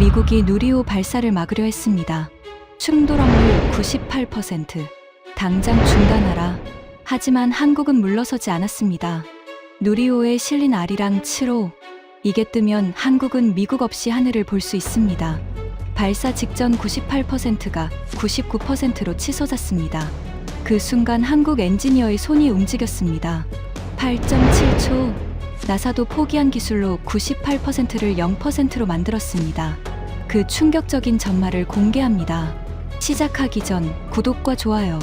미국이 누리호 발사를 막으려 했습니다. 충돌 확률 98%. 당장 중단하라. 하지만 한국은 물러서지 않았습니다. 누리호에 실린 아리랑 7호. 이게 뜨면 한국은 미국 없이 하늘을 볼 수 있습니다. 발사 직전 98%가 99%로 치솟았습니다. 그 순간 한국 엔지니어의 손이 움직였습니다. 8.7초. 나사도 포기한 기술로 98%를 0%로 만들었습니다. 그 충격적인 전말을 공개합니다. 시작하기 전 구독과 좋아요,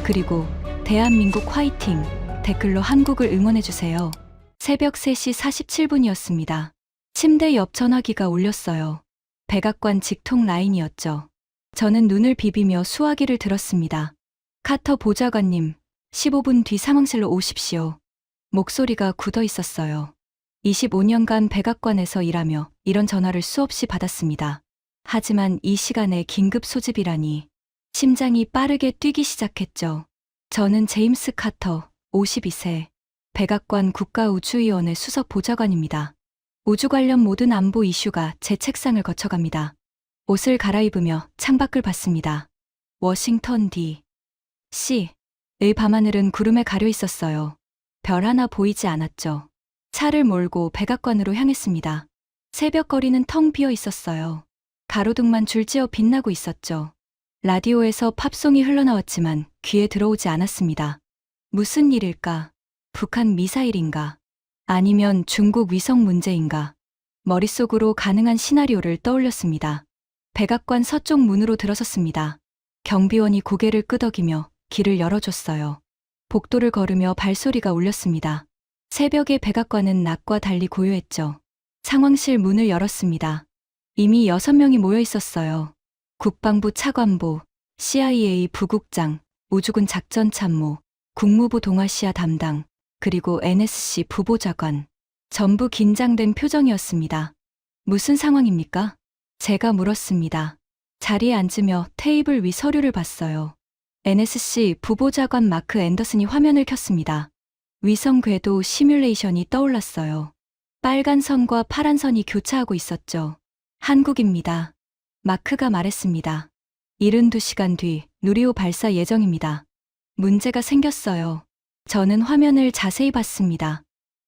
그리고 대한민국 화이팅 댓글로 한국을 응원해주세요. 새벽 3시 47분이었습니다. 침대 옆 전화기가 울렸어요. 백악관 직통 라인이었죠. 저는 눈을 비비며 수화기를 들었습니다. 카터 보좌관님, 15분 뒤 상황실로 오십시오. 목소리가 굳어 있었어요. 25년간 백악관에서 일하며 이런 전화를 수없이 받았습니다. 하지만 이 시간에 긴급 소집이라니. 심장이 빠르게 뛰기 시작했죠. 저는 제임스 카터, 52세, 백악관 국가우주위원회 수석 보좌관입니다. 우주 관련 모든 안보 이슈가 제 책상을 거쳐갑니다. 옷을 갈아입으며 창밖을 봤습니다. 워싱턴 D.C.의 밤하늘은 구름에 가려 있었어요. 별 하나 보이지 않았죠. 차를 몰고 백악관으로 향했습니다. 새벽거리는 텅 비어 있었어요. 가로등만 줄지어 빛나고 있었죠. 라디오에서 팝송이 흘러나왔지만 귀에 들어오지 않았습니다. 무슨 일일까? 북한 미사일인가? 아니면 중국 위성 문제인가? 머릿속으로 가능한 시나리오를 떠올렸습니다. 백악관 서쪽 문으로 들어섰습니다. 경비원이 고개를 끄덕이며 길을 열어줬어요. 복도를 걸으며 발소리가 울렸습니다. 새벽의 백악관은 낮과 달리 고요했죠. 상황실 문을 열었습니다. 이미 6명이 모여 있었어요. 국방부 차관보, CIA 부국장, 우주군 작전참모, 국무부 동아시아 담당, 그리고 NSC 부보좌관. 전부 긴장된 표정이었습니다. 무슨 상황입니까? 제가 물었습니다. 자리에 앉으며 테이블 위 서류를 봤어요. NSC 부보좌관 마크 앤더슨이 화면을 켰습니다. 위성 궤도 시뮬레이션이 떠올랐어요. 빨간 선과 파란 선이 교차하고 있었죠. 한국입니다. 마크가 말했습니다. 72시간 뒤 누리호 발사 예정입니다. 문제가 생겼어요. 저는 화면을 자세히 봤습니다.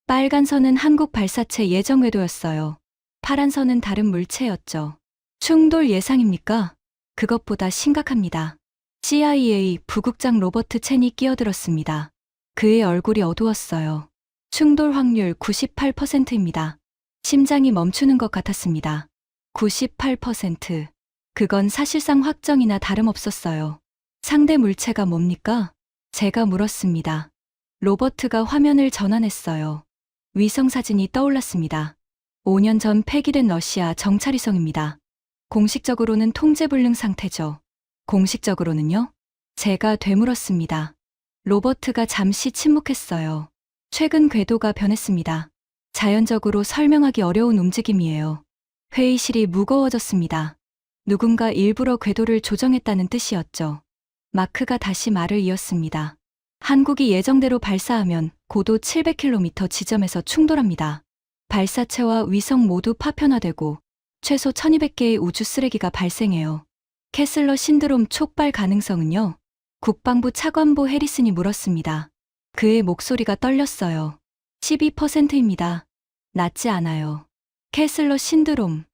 빨간 선은 한국 발사체 예정 궤도였어요. 파란 선은 다른 물체였죠. 충돌 예상입니까? 그것보다 심각합니다. CIA 부국장 로버트 첸이 끼어들었습니다. 그의 얼굴이 어두웠어요. 충돌 확률 98%입니다. 심장이 멈추는 것 같았습니다. 98%. 그건 사실상 확정이나 다름없었어요. 상대 물체가 뭡니까? 제가 물었습니다. 로버트가 화면을 전환했어요. 위성사진이 떠올랐습니다. 5년 전 폐기된 러시아 정찰위성입니다. 공식적으로는 통제불능 상태죠. 공식적으로는요? 제가 되물었습니다. 로버트가 잠시 침묵했어요. 최근 궤도가 변했습니다. 자연적으로 설명하기 어려운 움직임이에요. 회의실이 무거워졌습니다. 누군가 일부러 궤도를 조정했다는 뜻이었죠. 마크가 다시 말을 이었습니다. 한국이 예정대로 발사하면 고도 700km 지점에서 충돌합니다. 발사체와 위성 모두 파편화되고 최소 1200개의 우주 쓰레기가 발생해요. 캐슬러 신드롬 촉발 가능성은요? 국방부 차관보 해리슨이 물었습니다. 그의 목소리가 떨렸어요. 12%입니다. 낮지 않아요. 캐슬러 신드롬.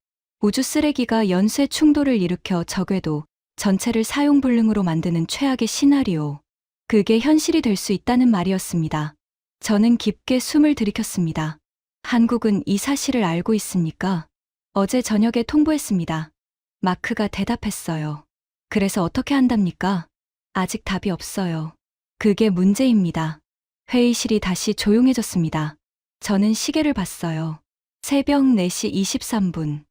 우주 쓰레기가 연쇄 충돌을 일으켜 저궤도 전체를 사용불능으로 만드는 최악의 시나리오. 그게 현실이 될 수 있다는 말이었습니다. 저는 깊게 숨을 들이켰습니다. 한국은 이 사실을 알고 있습니까? 어제 저녁에 통보했습니다. 마크가 대답했어요. 그래서 어떻게 한답니까? 아직 답이 없어요. 그게 문제입니다. 회의실이 다시 조용해졌습니다. 저는 시계를 봤어요. 새벽 4시 23분.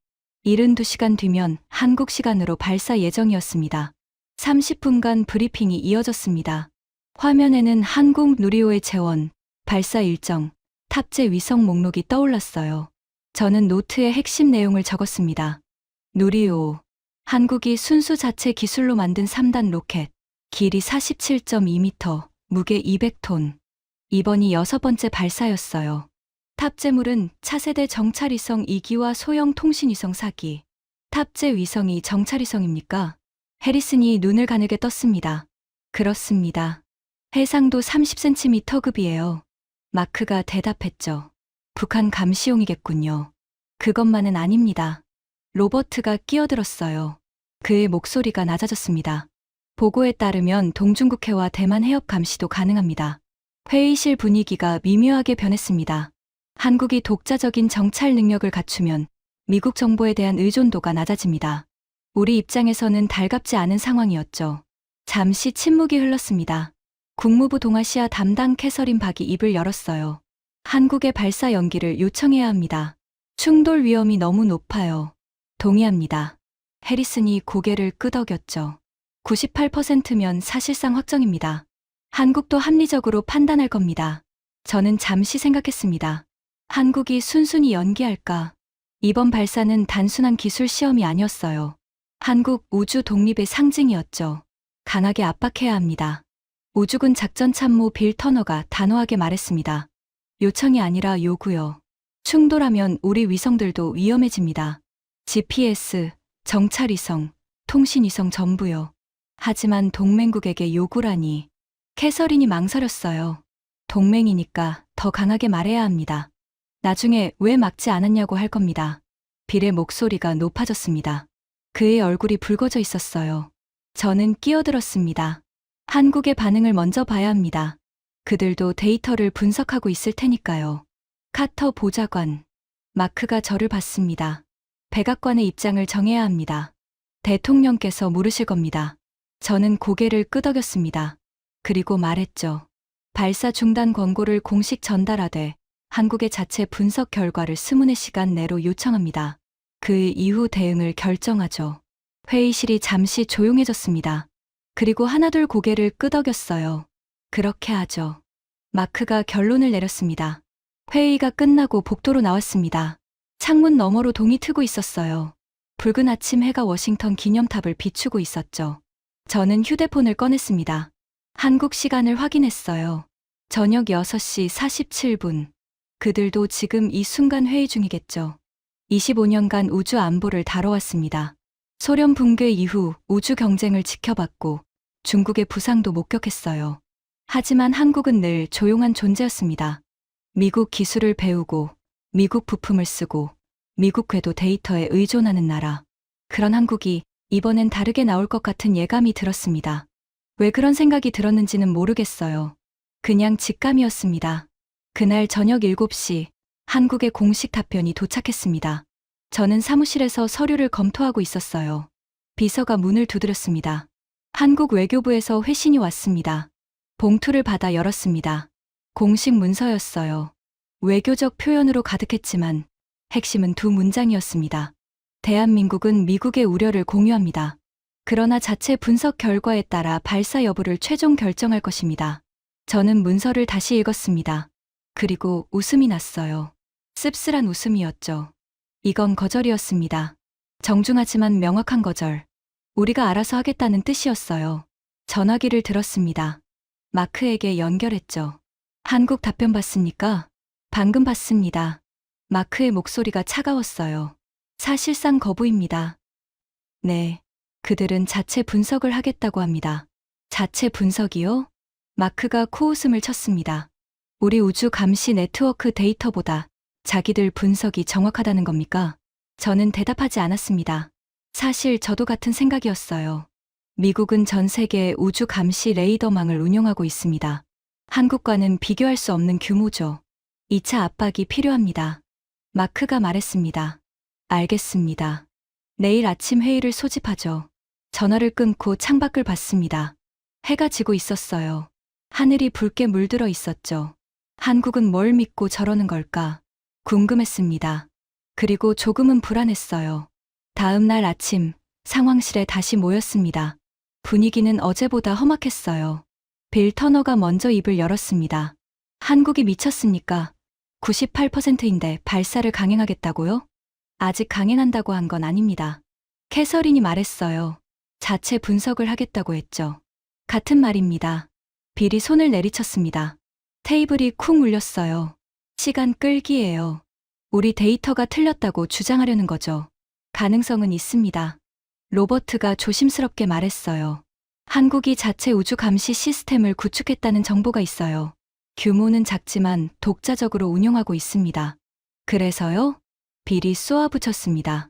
72시간 뒤면 한국 시간으로 발사 예정이었습니다. 30분간 브리핑이 이어졌습니다. 화면에는 한국 누리호의 재원, 발사 일정, 탑재 위성 목록이 떠올랐어요. 저는 노트에 핵심 내용을 적었습니다. 누리호. 한국이 순수 자체 기술로 만든 3단 로켓. 길이 47.2m, 무게 200톤. 이번이 6번째 발사였어요. 탑재물은 차세대 정찰위성 2기와 소형 통신위성 4기. 탑재 위성이 정찰 위성입니까? 해리슨이 눈을 가늘게 떴습니다. 그렇습니다. 해상도 30cm급이에요. 마크가 대답했죠. 북한 감시용이겠군요. 그것만은 아닙니다. 로버트가 끼어들었어요. 그의 목소리가 낮아졌습니다. 보고에 따르면 동중국해와 대만 해협 감시도 가능합니다. 회의실 분위기가 미묘하게 변했습니다. 한국이 독자적인 정찰 능력을 갖추면 미국 정보에 대한 의존도가 낮아집니다. 우리 입장에서는 달갑지 않은 상황이었죠. 잠시 침묵이 흘렀습니다. 국무부 동아시아 담당 캐서린 박이 입을 열었어요. 한국의 발사 연기를 요청해야 합니다. 충돌 위험이 너무 높아요. 동의합니다. 해리슨이 고개를 끄덕였죠. 98%면 사실상 확정입니다. 한국도 합리적으로 판단할 겁니다. 저는 잠시 생각했습니다. 한국이 순순히 연기할까? 이번 발사는 단순한 기술 시험이 아니었어요. 한국 우주 독립의 상징이었죠. 강하게 압박해야 합니다. 우주군 작전참모 빌 터너가 단호하게 말했습니다. 요청이 아니라 요구요. 충돌하면 우리 위성들도 위험해집니다. GPS, 정찰위성, 통신위성 전부요. 하지만 동맹국에게 요구라니. 캐서린이 망설였어요. 동맹이니까 더 강하게 말해야 합니다. 나중에 왜 막지 않았냐고 할 겁니다. 빌의 목소리가 높아졌습니다. 그의 얼굴이 붉어져 있었어요. 저는 끼어들었습니다. 한국의 반응을 먼저 봐야 합니다. 그들도 데이터를 분석하고 있을 테니까요. 카터 보좌관. 마크가 저를 봤습니다. 백악관의 입장을 정해야 합니다. 대통령께서 물으실 겁니다. 저는 고개를 끄덕였습니다. 그리고 말했죠. 발사 중단 권고를 공식 전달하되 한국의 자체 분석 결과를 20시간 내로 요청합니다. 그 이후 대응을 결정하죠. 회의실이 잠시 조용해졌습니다. 그리고 하나둘 고개를 끄덕였어요. 그렇게 하죠. 마크가 결론을 내렸습니다. 회의가 끝나고 복도로 나왔습니다. 창문 너머로 동이 트고 있었어요. 붉은 아침 해가 워싱턴 기념탑을 비추고 있었죠. 저는 휴대폰을 꺼냈습니다. 한국 시간을 확인했어요. 저녁 6시 47분. 그들도 지금 이 순간 회의 중이겠죠. 25년간 우주 안보를 다뤄왔습니다. 소련 붕괴 이후 우주 경쟁을 지켜봤고 중국의 부상도 목격했어요. 하지만 한국은 늘 조용한 존재였습니다. 미국 기술을 배우고 미국 부품을 쓰고 미국 궤도 데이터에 의존하는 나라. 그런 한국이 이번엔 다르게 나올 것 같은 예감이 들었습니다. 왜 그런 생각이 들었는지는 모르겠어요. 그냥 직감이었습니다. 그날 저녁 7시 한국의 공식 답변이 도착했습니다. 저는 사무실에서 서류를 검토하고 있었어요. 비서가 문을 두드렸습니다. 한국 외교부에서 회신이 왔습니다. 봉투를 받아 열었습니다. 공식 문서였어요. 외교적 표현으로 가득했지만 핵심은 두 문장이었습니다. 대한민국은 미국의 우려를 공유합니다. 그러나 자체 분석 결과에 따라 발사 여부를 최종 결정할 것입니다. 저는 문서를 다시 읽었습니다. 그리고 웃음이 났어요. 씁쓸한 웃음이었죠. 이건 거절이었습니다. 정중하지만 명확한 거절. 우리가 알아서 하겠다는 뜻이었어요. 전화기를 들었습니다. 마크에게 연결했죠. 한국 답변 받습니까? 방금 받습니다. 마크의 목소리가 차가웠어요. 사실상 거부입니다. 네. 그들은 자체 분석을 하겠다고 합니다. 자체 분석이요? 마크가 코웃음을 쳤습니다. 우리 우주 감시 네트워크 데이터보다 자기들 분석이 정확하다는 겁니까? 저는 대답하지 않았습니다. 사실 저도 같은 생각이었어요. 미국은 전 세계의 우주 감시 레이더망을 운용하고 있습니다. 한국과는 비교할 수 없는 규모죠. 2차 압박이 필요합니다. 마크가 말했습니다. 알겠습니다. 내일 아침 회의를 소집하죠. 전화를 끊고 창밖을 봤습니다. 해가 지고 있었어요. 하늘이 붉게 물들어 있었죠. 한국은 뭘 믿고 저러는 걸까? 궁금했습니다. 그리고 조금은 불안했어요. 다음 날 아침 상황실에 다시 모였습니다. 분위기는 어제보다 험악했어요. 빌 터너가 먼저 입을 열었습니다. 한국이 미쳤습니까? 98%인데 발사를 강행하겠다고요? 아직 강행한다고 한 건 아닙니다. 캐서린이 말했어요. 자체 분석을 하겠다고 했죠. 같은 말입니다. 빌이 손을 내리쳤습니다. 테이블이 쿵 울렸어요. 시간 끌기예요. 우리 데이터가 틀렸다고 주장하려는 거죠. 가능성은 있습니다. 로버트가 조심스럽게 말했어요. 한국이 자체 우주 감시 시스템을 구축했다는 정보가 있어요. 규모는 작지만 독자적으로 운영하고 있습니다. 그래서요? 빌이 쏘아붙였습니다.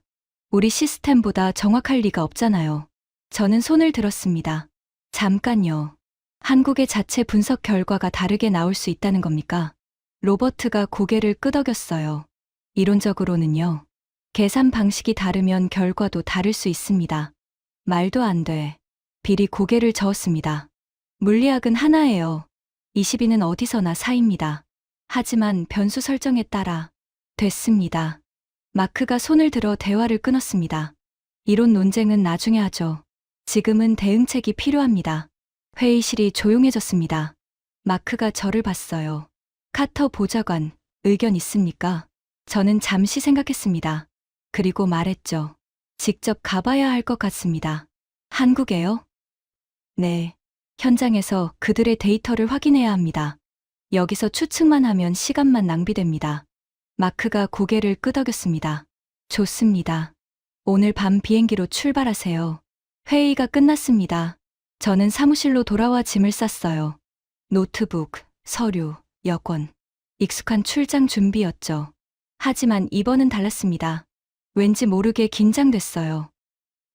우리 시스템보다 정확할 리가 없잖아요. 저는 손을 들었습니다. 잠깐요. 한국의 자체 분석 결과가 다르게 나올 수 있다는 겁니까? 로버트가 고개를 끄덕였어요. 이론적으로는요. 계산 방식이 다르면 결과도 다를 수 있습니다. 말도 안 돼. 빌이 고개를 저었습니다. 물리학은 하나예요. 22는 어디서나 4입니다. 하지만 변수 설정에 따라 됐습니다. 마크가 손을 들어 대화를 끊었습니다. 이론 논쟁은 나중에 하죠. 지금은 대응책이 필요합니다. 회의실이 조용해졌습니다. 마크가 저를 봤어요. 카터 보좌관, 의견 있습니까? 저는 잠시 생각했습니다. 그리고 말했죠. 직접 가봐야 할 것 같습니다. 한국에요? 네. 현장에서 그들의 데이터를 확인해야 합니다. 여기서 추측만 하면 시간만 낭비됩니다. 마크가 고개를 끄덕였습니다. 좋습니다. 오늘 밤 비행기로 출발하세요. 회의가 끝났습니다. 저는 사무실로 돌아와 짐을 쌌어요. 노트북, 서류, 여권. 익숙한 출장 준비였죠. 하지만 이번은 달랐습니다. 왠지 모르게 긴장됐어요.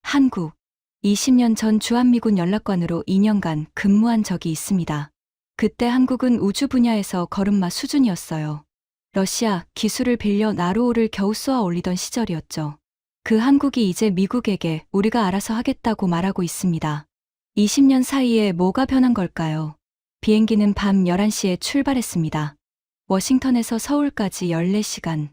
한국. 20년 전 주한미군 연락관으로 2년간 근무한 적이 있습니다. 그때 한국은 우주 분야에서 걸음마 수준이었어요. 러시아 기술을 빌려 나로호를 겨우 쏘아 올리던 시절이었죠. 그 한국이 이제 미국에게 우리가 알아서 하겠다고 말하고 있습니다. 20년 사이에 뭐가 변한 걸까요? 비행기는 밤 11시에 출발했습니다. 워싱턴에서 서울까지 14시간.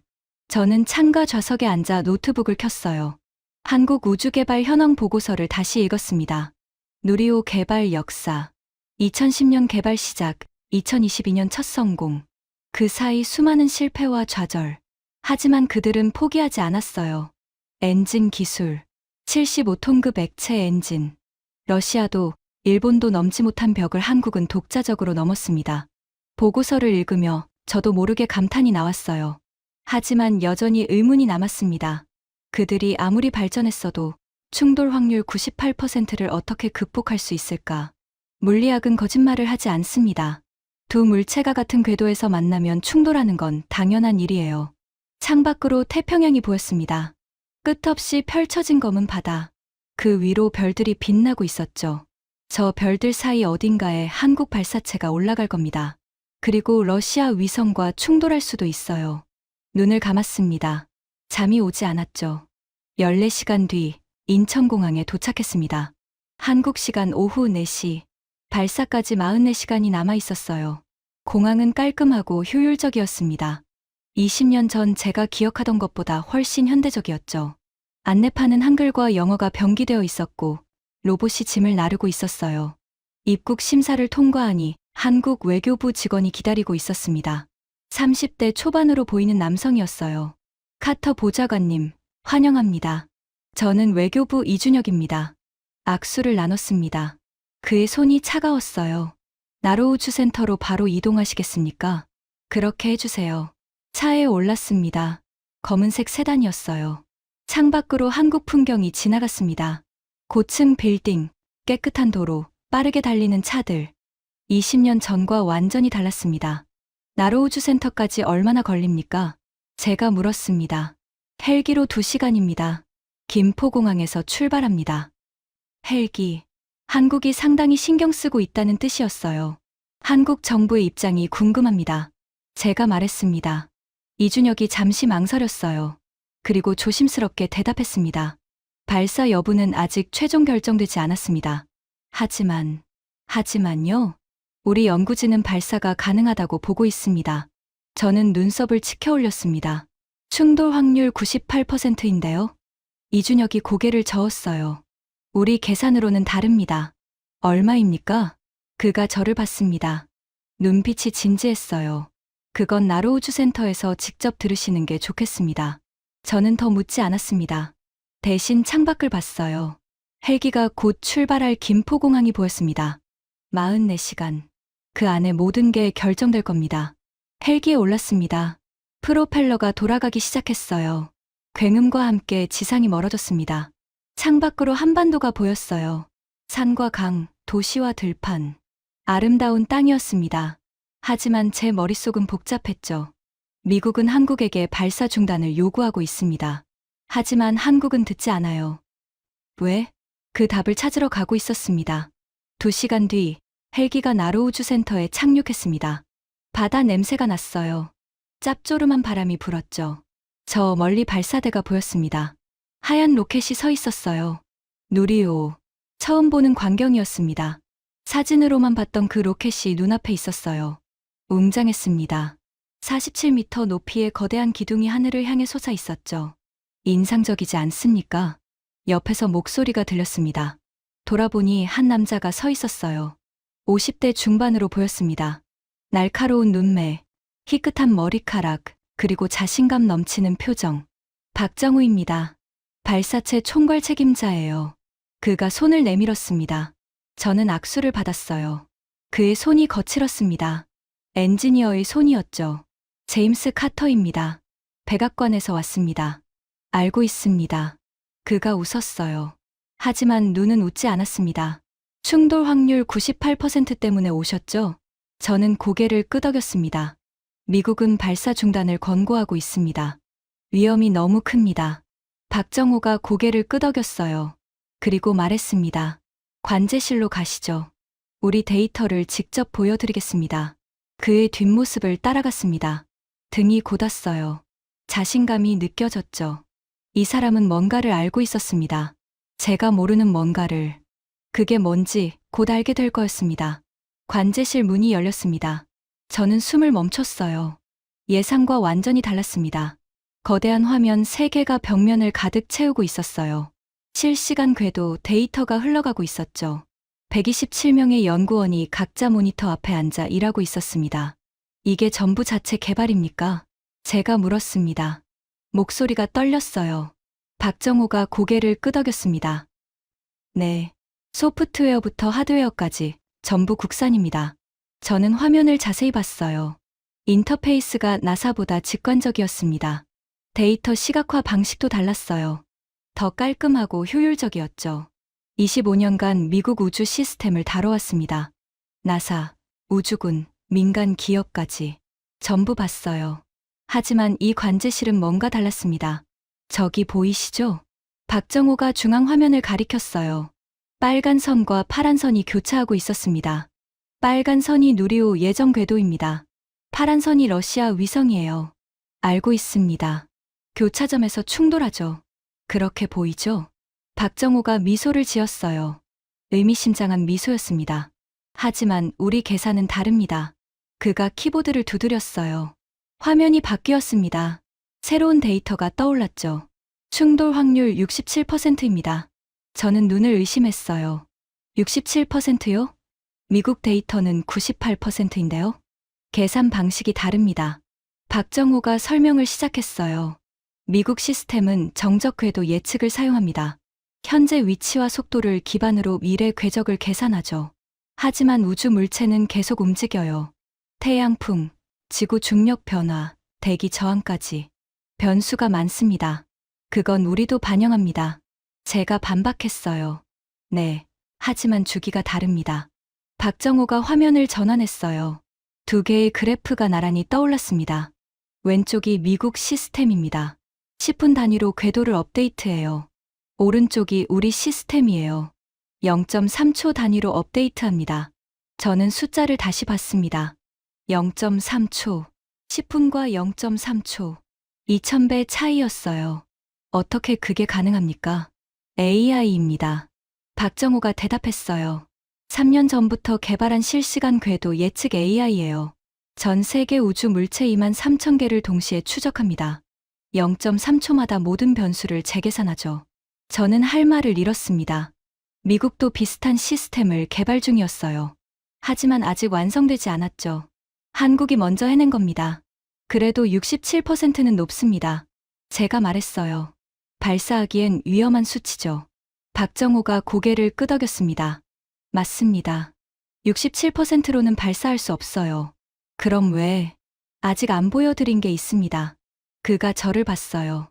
저는 창가 좌석에 앉아 노트북을 켰어요. 한국 우주개발 현황 보고서를 다시 읽었습니다. 누리호 개발 역사. 2010년 개발 시작, 2022년 첫 성공. 그 사이 수많은 실패와 좌절. 하지만 그들은 포기하지 않았어요. 엔진 기술. 75톤급 액체 엔진. 러시아도, 일본도 넘지 못한 벽을 한국은 독자적으로 넘었습니다. 보고서를 읽으며 저도 모르게 감탄이 나왔어요. 하지만 여전히 의문이 남았습니다. 그들이 아무리 발전했어도 충돌 확률 98%를 어떻게 극복할 수 있을까? 물리학은 거짓말을 하지 않습니다. 두 물체가 같은 궤도에서 만나면 충돌하는 건 당연한 일이에요. 창밖으로 태평양이 보였습니다. 끝없이 펼쳐진 검은 바다. 그 위로 별들이 빛나고 있었죠. 저 별들 사이 어딘가에 한국 발사체가 올라갈 겁니다. 그리고 러시아 위성과 충돌할 수도 있어요. 눈을 감았습니다. 잠이 오지 않았죠. 14시간 뒤 인천공항에 도착했습니다. 한국 시간 오후 4시. 발사까지 44시간이 남아 있었어요. 공항은 깔끔하고 효율적이었습니다. 20년 전 제가 기억하던 것보다 훨씬 현대적이었죠. 안내판은 한글과 영어가 병기되어 있었고 로봇이 짐을 나르고 있었어요. 입국 심사를 통과하니 한국 외교부 직원이 기다리고 있었습니다. 30대 초반으로 보이는 남성이었어요. 카터 보좌관님, 환영합니다. 저는 외교부 이준혁입니다. 악수를 나눴습니다. 그의 손이 차가웠어요. 나로우주센터로 바로 이동하시겠습니까? 그렇게 해주세요. 차에 올랐습니다. 검은색 세단이었어요. 창밖으로 한국 풍경이 지나갔습니다. 고층 빌딩, 깨끗한 도로, 빠르게 달리는 차들. 20년 전과 완전히 달랐습니다. 나로우주센터까지 얼마나 걸립니까? 제가 물었습니다. 헬기로 2시간입니다. 김포공항에서 출발합니다. 헬기. 한국이 상당히 신경 쓰고 있다는 뜻이었어요. 한국 정부의 입장이 궁금합니다. 제가 말했습니다. 이준혁이 잠시 망설였어요. 그리고 조심스럽게 대답했습니다. 발사 여부는 아직 최종 결정되지 않았습니다. 하지만요. 우리 연구진은 발사가 가능하다고 보고 있습니다. 저는 눈썹을 치켜 올렸습니다. 충돌 확률 98%인데요. 이준혁이 고개를 저었어요. 우리 계산으로는 다릅니다. 얼마입니까? 그가 저를 봤습니다. 눈빛이 진지했어요. 그건 나로우주센터에서 직접 들으시는 게 좋겠습니다. 저는 더 묻지 않았습니다. 대신 창밖을 봤어요. 헬기가 곧 출발할 김포공항이 보였습니다. 44시간. 그 안에 모든 게 결정될 겁니다. 헬기에 올랐습니다. 프로펠러가 돌아가기 시작했어요. 굉음과 함께 지상이 멀어졌습니다. 창밖으로 한반도가 보였어요. 산과 강, 도시와 들판. 아름다운 땅이었습니다. 하지만 제 머릿속은 복잡했죠. 미국은 한국에게 발사 중단을 요구하고 있습니다. 하지만 한국은 듣지 않아요. 왜? 그 답을 찾으러 가고 있었습니다. 2시간 뒤 헬기가 나로우주센터에 착륙했습니다. 바다 냄새가 났어요. 짭조름한 바람이 불었죠. 저 멀리 발사대가 보였습니다. 하얀 로켓이 서 있었어요. 누리호. 처음 보는 광경이었습니다. 사진으로만 봤던 그 로켓이 눈앞에 있었어요. 웅장했습니다. 47m 높이의 거대한 기둥이 하늘을 향해 솟아 있었죠. 인상적이지 않습니까? 옆에서 목소리가 들렸습니다. 돌아보니 한 남자가 서 있었어요. 50대 중반으로 보였습니다. 날카로운 눈매, 희끗한 머리카락, 그리고 자신감 넘치는 표정. 박정우입니다. 발사체 총괄 책임자예요. 그가 손을 내밀었습니다. 저는 악수를 받았어요. 그의 손이 거칠었습니다. 엔지니어의 손이었죠. 제임스 카터입니다. 백악관에서 왔습니다. 알고 있습니다. 그가 웃었어요. 하지만 눈은 웃지 않았습니다. 충돌 확률 98% 때문에 오셨죠? 저는 고개를 끄덕였습니다. 미국은 발사 중단을 권고하고 있습니다. 위험이 너무 큽니다. 박정호가 고개를 끄덕였어요. 그리고 말했습니다. 관제실로 가시죠. 우리 데이터를 직접 보여드리겠습니다. 그의 뒷모습을 따라갔습니다. 등이 곧았어요. 자신감이 느껴졌죠. 이 사람은 뭔가를 알고 있었습니다. 제가 모르는 뭔가를. 그게 뭔지 곧 알게 될 거였습니다. 관제실 문이 열렸습니다. 저는 숨을 멈췄어요. 예상과 완전히 달랐습니다. 거대한 화면 3개가 벽면을 가득 채우고 있었어요. 실시간 궤도 데이터가 흘러가고 있었죠. 127명의 연구원이 각자 모니터 앞에 앉아 일하고 있었습니다. 이게 전부 자체 개발입니까? 제가 물었습니다. 목소리가 떨렸어요. 박정호가 고개를 끄덕였습니다. 네. 소프트웨어부터 하드웨어까지 전부 국산입니다. 저는 화면을 자세히 봤어요. 인터페이스가 나사보다 직관적이었습니다. 데이터 시각화 방식도 달랐어요. 더 깔끔하고 효율적이었죠. 25년간 미국 우주 시스템을 다뤄왔습니다. 나사, 우주군, 민간 기업까지 전부 봤어요. 하지만 이 관제실은 뭔가 달랐습니다. 저기 보이시죠? 박정호가 중앙 화면을 가리켰어요. 빨간 선과 파란 선이 교차하고 있었습니다. 빨간 선이 누리호 예정 궤도입니다. 파란 선이 러시아 위성이에요. 알고 있습니다. 교차점에서 충돌하죠. 그렇게 보이죠? 박정호가 미소를 지었어요. 의미심장한 미소였습니다. 하지만 우리 계산은 다릅니다. 그가 키보드를 두드렸어요. 화면이 바뀌었습니다. 새로운 데이터가 떠올랐죠. 충돌 확률 67%입니다. 저는 눈을 의심했어요. 67%요? 미국 데이터는 98%인데요? 계산 방식이 다릅니다. 박정호가 설명을 시작했어요. 미국 시스템은 정적 궤도 예측을 사용합니다. 현재 위치와 속도를 기반으로 미래 궤적을 계산하죠. 하지만 우주 물체는 계속 움직여요. 태양풍, 지구 중력 변화, 대기 저항까지. 변수가 많습니다. 그건 우리도 반영합니다. 제가 반박했어요. 네, 하지만 주기가 다릅니다. 박정호가 화면을 전환했어요. 2개의 그래프가 나란히 떠올랐습니다. 왼쪽이 미국 시스템입니다. 10분 단위로 궤도를 업데이트해요. 오른쪽이 우리 시스템이에요. 0.3초 단위로 업데이트합니다. 저는 숫자를 다시 봤습니다. 0.3초, 10분과 0.3초, 2000배 차이였어요. 어떻게 그게 가능합니까? AI입니다. 박정호가 대답했어요. 3년 전부터 개발한 실시간 궤도 예측 AI예요. 전 세계 우주 물체 2만 3천 개를 동시에 추적합니다. 0.3초마다 모든 변수를 재계산하죠. 저는 할 말을 잃었습니다. 미국도 비슷한 시스템을 개발 중이었어요. 하지만 아직 완성되지 않았죠. 한국이 먼저 해낸 겁니다. 그래도 67%는 높습니다. 제가 말했어요. 발사하기엔 위험한 수치죠. 박정호가 고개를 끄덕였습니다. 맞습니다. 67%로는 발사할 수 없어요. 그럼 왜? 아직 안 보여드린 게 있습니다. 그가 저를 봤어요.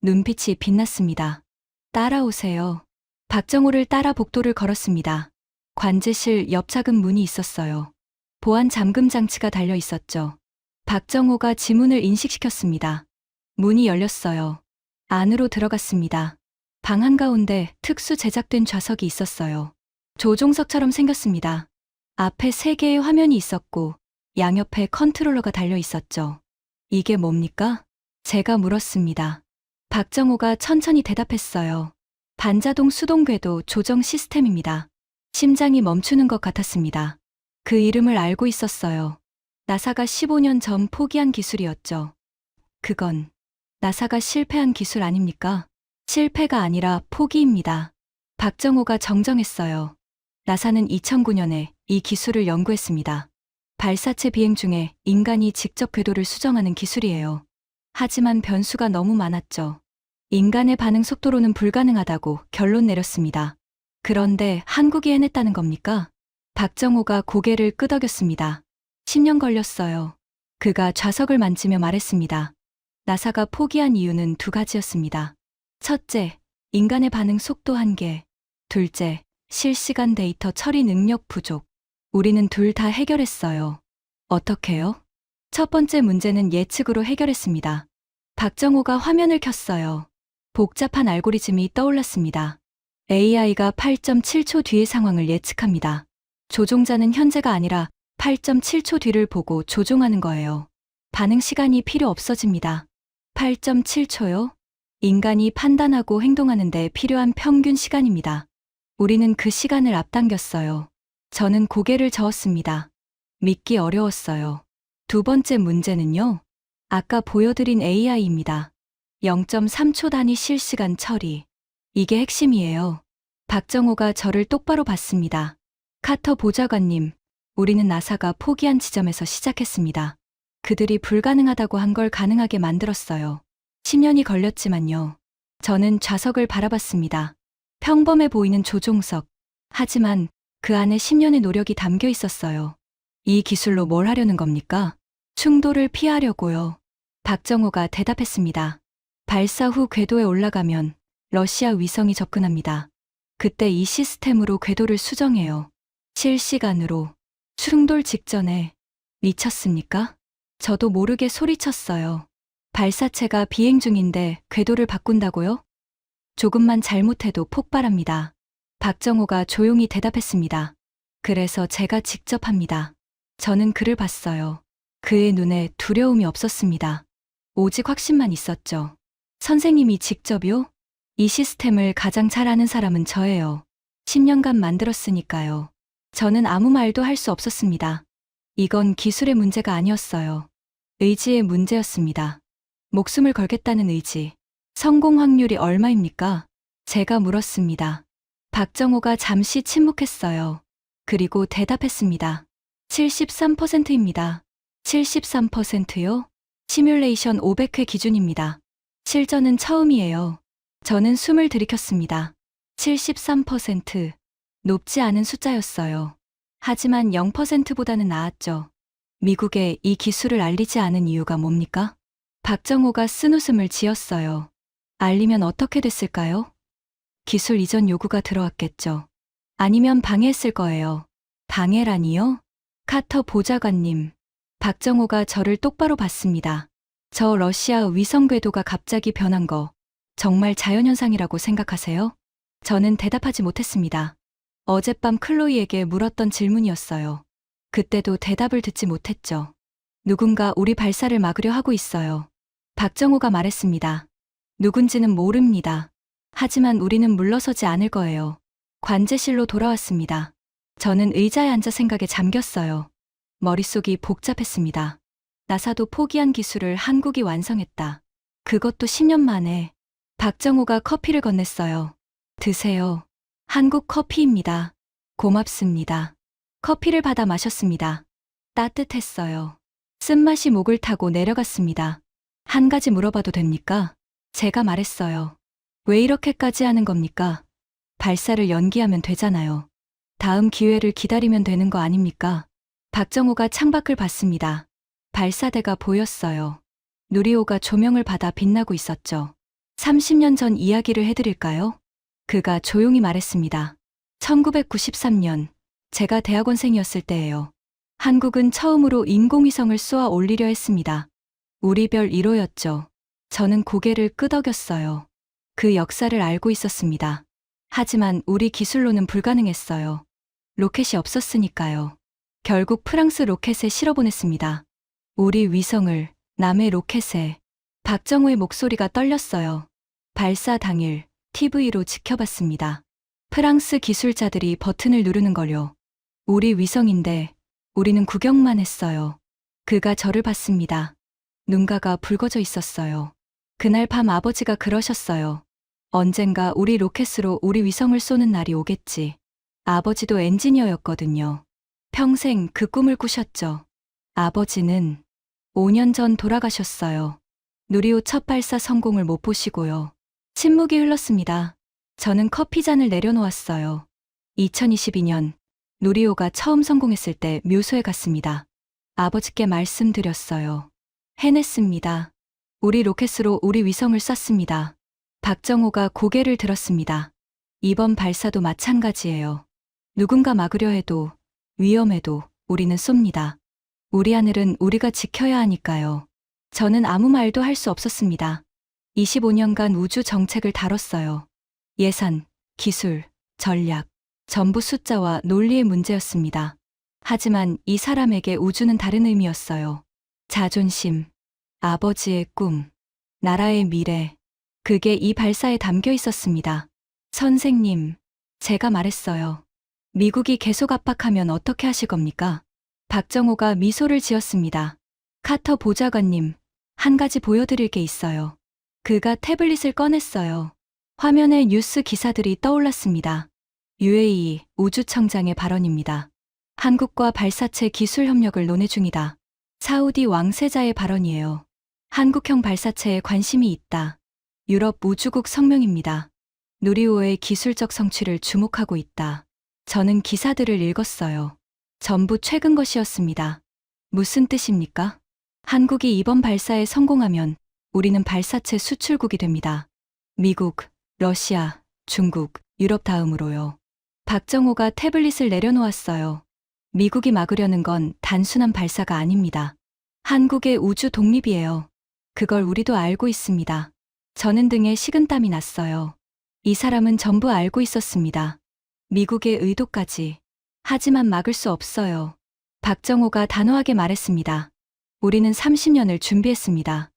눈빛이 빛났습니다. 따라오세요. 박정호를 따라 복도를 걸었습니다. 관제실 옆 작은 문이 있었어요. 보안 잠금 장치가 달려 있었죠. 박정호가 지문을 인식시켰습니다. 문이 열렸어요. 안으로 들어갔습니다. 방 한가운데 특수 제작된 좌석이 있었어요. 조종석처럼 생겼습니다. 앞에 3개의 화면이 있었고 양옆에 컨트롤러가 달려 있었죠. 이게 뭡니까? 제가 물었습니다. 박정호가 천천히 대답했어요. 반자동 수동궤도 조정 시스템입니다. 심장이 멈추는 것 같았습니다. 그 이름을 알고 있었어요. 나사가 15년 전 포기한 기술이었죠. 그건 나사가 실패한 기술 아닙니까? 실패가 아니라 포기입니다. 박정호가 정정했어요. 나사는 2009년에 이 기술을 연구했습니다. 발사체 비행 중에 인간이 직접 궤도를 수정하는 기술이에요. 하지만 변수가 너무 많았죠. 인간의 반응 속도로는 불가능하다고 결론 내렸습니다. 그런데 한국이 해냈다는 겁니까? 박정호가 고개를 끄덕였습니다. 10년 걸렸어요. 그가 좌석을 만지며 말했습니다. 나사가 포기한 이유는 2가지였습니다. 첫째, 인간의 반응 속도 한계. 둘째, 실시간 데이터 처리 능력 부족. 우리는 둘 다 해결했어요. 어떻게요? 첫 번째 문제는 예측으로 해결했습니다. 박정호가 화면을 켰어요. 복잡한 알고리즘이 떠올랐습니다. AI가 8.7초 뒤의 상황을 예측합니다. 조종자는 현재가 아니라 8.7초 뒤를 보고 조종하는 거예요. 반응 시간이 필요 없어집니다. 8.7초요? 인간이 판단하고 행동하는데 필요한 평균 시간입니다. 우리는 그 시간을 앞당겼어요. 저는 고개를 저었습니다. 믿기 어려웠어요. 두 번째 문제는요. 아까 보여드린 AI입니다. 0.3초 단위 실시간 처리. 이게 핵심이에요. 박정호가 저를 똑바로 봤습니다. 카터 보좌관님, 우리는 나사가 포기한 지점에서 시작했습니다. 그들이 불가능하다고 한 걸 가능하게 만들었어요. 10년이 걸렸지만요. 저는 좌석을 바라봤습니다. 평범해 보이는 조종석. 하지만 그 안에 10년의 노력이 담겨 있었어요. 이 기술로 뭘 하려는 겁니까? 충돌을 피하려고요. 박정호가 대답했습니다. 발사 후 궤도에 올라가면 러시아 위성이 접근합니다. 그때 이 시스템으로 궤도를 수정해요. 실시간으로. 충돌 직전에. 미쳤습니까? 저도 모르게 소리쳤어요. 발사체가 비행 중인데 궤도를 바꾼다고요? 조금만 잘못해도 폭발합니다. 박정호가 조용히 대답했습니다. 그래서 제가 직접 합니다. 저는 그를 봤어요. 그의 눈에 두려움이 없었습니다. 오직 확신만 있었죠. 선생님이 직접요? 이 시스템을 가장 잘 아는 사람은 저예요. 10년간 만들었으니까요. 저는 아무 말도 할 수 없었습니다. 이건 기술의 문제가 아니었어요. 의지의 문제였습니다. 목숨을 걸겠다는 의지. 성공 확률이 얼마입니까? 제가 물었습니다. 박정호가 잠시 침묵했어요. 그리고 대답했습니다. 73%입니다. 73%요? 시뮬레이션 500회 기준입니다. 실전은 처음이에요. 저는 숨을 들이켰습니다. 73%. 높지 않은 숫자였어요. 하지만 0%보다는 나았죠. 미국에 이 기술을 알리지 않은 이유가 뭡니까? 박정호가 쓴웃음을 지었어요. 알리면 어떻게 됐을까요? 기술 이전 요구가 들어왔겠죠. 아니면 방해했을 거예요. 방해라니요? 카터 보좌관님. 박정호가 저를 똑바로 봤습니다. 저 러시아 위성 궤도가 갑자기 변한 거 정말 자연현상이라고 생각하세요? 저는 대답하지 못했습니다. 어젯밤 클로이에게 물었던 질문이었어요. 그때도 대답을 듣지 못했죠. 누군가 우리 발사를 막으려 하고 있어요. 박정호가 말했습니다. 누군지는 모릅니다. 하지만 우리는 물러서지 않을 거예요. 관제실로 돌아왔습니다. 저는 의자에 앉아 생각에 잠겼어요. 머릿속이 복잡했습니다. 나사도 포기한 기술을 한국이 완성했다. 그것도 10년 만에. 박정호가 커피를 건넸어요. 드세요. 한국 커피입니다. 고맙습니다. 커피를 받아 마셨습니다. 따뜻했어요. 쓴맛이 목을 타고 내려갔습니다. 한 가지 물어봐도 됩니까? 제가 말했어요. 왜 이렇게까지 하는 겁니까? 발사를 연기하면 되잖아요. 다음 기회를 기다리면 되는 거 아닙니까? 박정호가 창밖을 봤습니다. 발사대가 보였어요. 누리호가 조명을 받아 빛나고 있었죠. 30년 전 이야기를 해드릴까요? 그가 조용히 말했습니다. 1993년, 제가 대학원생이었을 때예요. 한국은 처음으로 인공위성을 쏘아 올리려 했습니다. 우리 별 1호였죠. 저는 고개를 끄덕였어요. 그 역사를 알고 있었습니다. 하지만 우리 기술로는 불가능했어요. 로켓이 없었으니까요. 결국 프랑스 로켓에 실어보냈습니다. 우리 위성을 남의 로켓에. 박정호의 목소리가 떨렸어요. 발사 당일 TV로 지켜봤습니다. 프랑스 기술자들이 버튼을 누르는 걸요. 우리 위성인데 우리는 구경만 했어요. 그가 저를 봤습니다. 눈가가 붉어져 있었어요. 그날 밤 아버지가 그러셨어요. 언젠가 우리 로켓으로 우리 위성을 쏘는 날이 오겠지. 아버지도 엔지니어였거든요. 평생 그 꿈을 꾸셨죠. 아버지는 5년 전 돌아가셨어요. 누리호 첫 발사 성공을 못 보시고요. 침묵이 흘렀습니다. 저는 커피잔을 내려놓았어요. 2022년 누리호가 처음 성공했을 때 묘소에 갔습니다. 아버지께 말씀드렸어요. 해냈습니다. 우리 로켓으로 우리 위성을 쐈습니다. 박정호가 고개를 들었습니다. 이번 발사도 마찬가지예요. 누군가 막으려 해도 위험해도 우리는 쏩니다. 우리 하늘은 우리가 지켜야 하니까요. 저는 아무 말도 할 수 없었습니다. 25년간 우주 정책을 다뤘어요. 예산, 기술, 전략, 전부 숫자와 논리의 문제였습니다. 하지만 이 사람에게 우주는 다른 의미였어요. 자존심, 아버지의 꿈, 나라의 미래. 그게 이 발사에 담겨 있었습니다. 선생님, 제가 말했어요. 미국이 계속 압박하면 어떻게 하실 겁니까? 박정호가 미소를 지었습니다. 카터 보좌관님, 한 가지 보여드릴 게 있어요. 그가 태블릿을 꺼냈어요. 화면에 뉴스 기사들이 떠올랐습니다. UAE 우주청장의 발언입니다. 한국과 발사체 기술 협력을 논의 중이다. 사우디 왕세자의 발언이에요. 한국형 발사체에 관심이 있다. 유럽 우주국 성명입니다. 누리호의 기술적 성취를 주목하고 있다. 저는 기사들을 읽었어요. 전부 최근 것이었습니다. 무슨 뜻입니까? 한국이 이번 발사에 성공하면 우리는 발사체 수출국이 됩니다. 미국, 러시아, 중국, 유럽 다음으로요. 박정호가 태블릿을 내려놓았어요. 미국이 막으려는 건 단순한 발사가 아닙니다. 한국의 우주 독립이에요. 그걸 우리도 알고 있습니다. 저는 등에 식은땀이 났어요. 이 사람은 전부 알고 있었습니다. 미국의 의도까지. 하지만 막을 수 없어요. 박정호가 단호하게 말했습니다. 우리는 30년을 준비했습니다.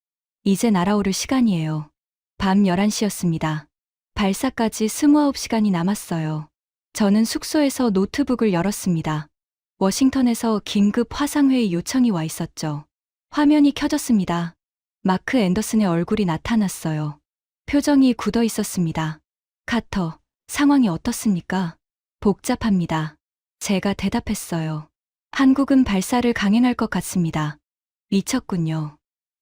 이제 날아오를 시간이에요. 밤 11시였습니다. 발사까지 29시간이 남았어요. 저는 숙소에서 노트북을 열었습니다. 워싱턴에서 긴급 화상회의 요청이 와 있었죠. 화면이 켜졌습니다. 마크 앤더슨의 얼굴이 나타났어요. 표정이 굳어 있었습니다. 카터, 상황이 어떻습니까? 복잡합니다. 제가 대답했어요. 한국은 발사를 강행할 것 같습니다. 미쳤군요.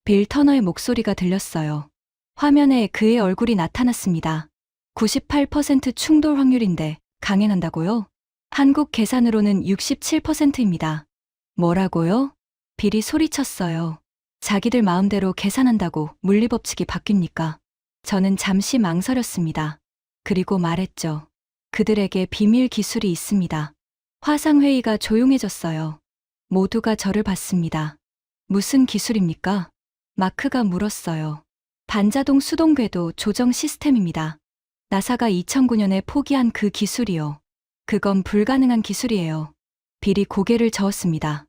빌 터너의 목소리가 들렸어요. 화면에 그의 얼굴이 나타났습니다. 98% 충돌 확률인데 강행한다고요? 한국 계산으로는 67%입니다. 뭐라고요? 빌이 소리쳤어요. 자기들 마음대로 계산한다고 물리법칙이 바뀝니까? 저는 잠시 망설였습니다. 그리고 말했죠. 그들에게 비밀 기술이 있습니다. 화상회의가 조용해졌어요. 모두가 저를 봤습니다. 무슨 기술입니까? 마크가 물었어요. 반자동 수동 궤도 조정 시스템입니다. 나사가 2009년에 포기한 그 기술이요. 그건 불가능한 기술이에요. 빌이 고개를 저었습니다.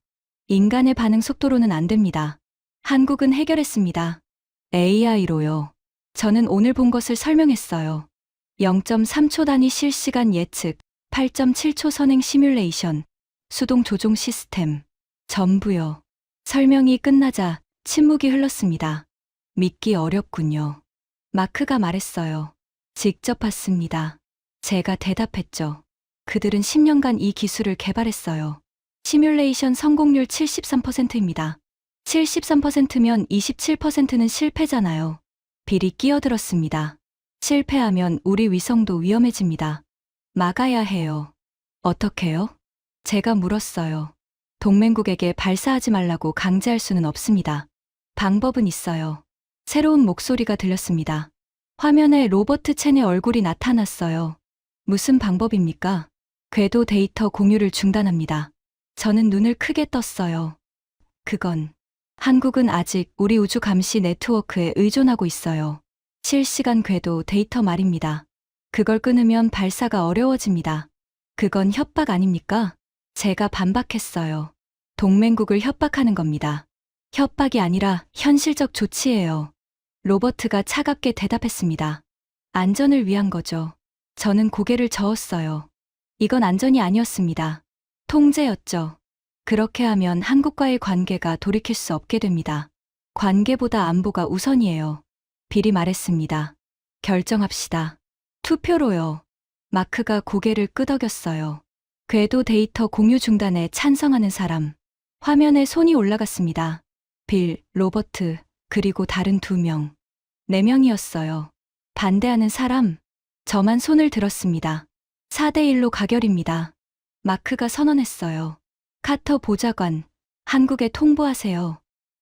인간의 반응 속도로는 안 됩니다. 한국은 해결했습니다. AI로요. 저는 오늘 본 것을 설명했어요. 0.3초 단위 실시간 예측, 8.7초 선행 시뮬레이션, 수동 조종 시스템, 전부요. 설명이 끝나자 침묵이 흘렀습니다. 믿기 어렵군요. 마크가 말했어요. 직접 봤습니다. 제가 대답했죠. 그들은 10년간 이 기술을 개발했어요. 시뮬레이션 성공률 73%입니다. 73%면 27%는 실패잖아요. 빌이 끼어들었습니다. 실패하면 우리 위성도 위험해집니다. 막아야 해요. 어떻게요? 제가 물었어요. 동맹국에게 발사하지 말라고 강제할 수는 없습니다. 방법은 있어요. 새로운 목소리가 들렸습니다. 화면에 로버트 첸의 얼굴이 나타났어요. 무슨 방법입니까? 궤도 데이터 공유를 중단합니다. 저는 눈을 크게 떴어요. 그건 한국은 아직 우리 우주 감시 네트워크에 의존하고 있어요. 실시간 궤도 데이터 말입니다. 그걸 끊으면 발사가 어려워집니다. 그건 협박 아닙니까? 제가 반박했어요. 동맹국을 협박하는 겁니다. 협박이 아니라 현실적 조치예요. 로버트가 차갑게 대답했습니다. 안전을 위한 거죠. 저는 고개를 저었어요. 이건 안전이 아니었습니다. 통제였죠. 그렇게 하면 한국과의 관계가 돌이킬 수 없게 됩니다. 관계보다 안보가 우선이에요. 빌이 말했습니다. 결정합시다. 투표로요. 마크가 고개를 끄덕였어요. 궤도 데이터 공유 중단에 찬성하는 사람. 화면에 손이 올라갔습니다. 빌, 로버트, 그리고 다른 2명. 4명이었어요. 반대하는 사람. 저만 손을 들었습니다. 4대1로 가결입니다. 마크가 선언했어요. 카터 보좌관, 한국에 통보하세요.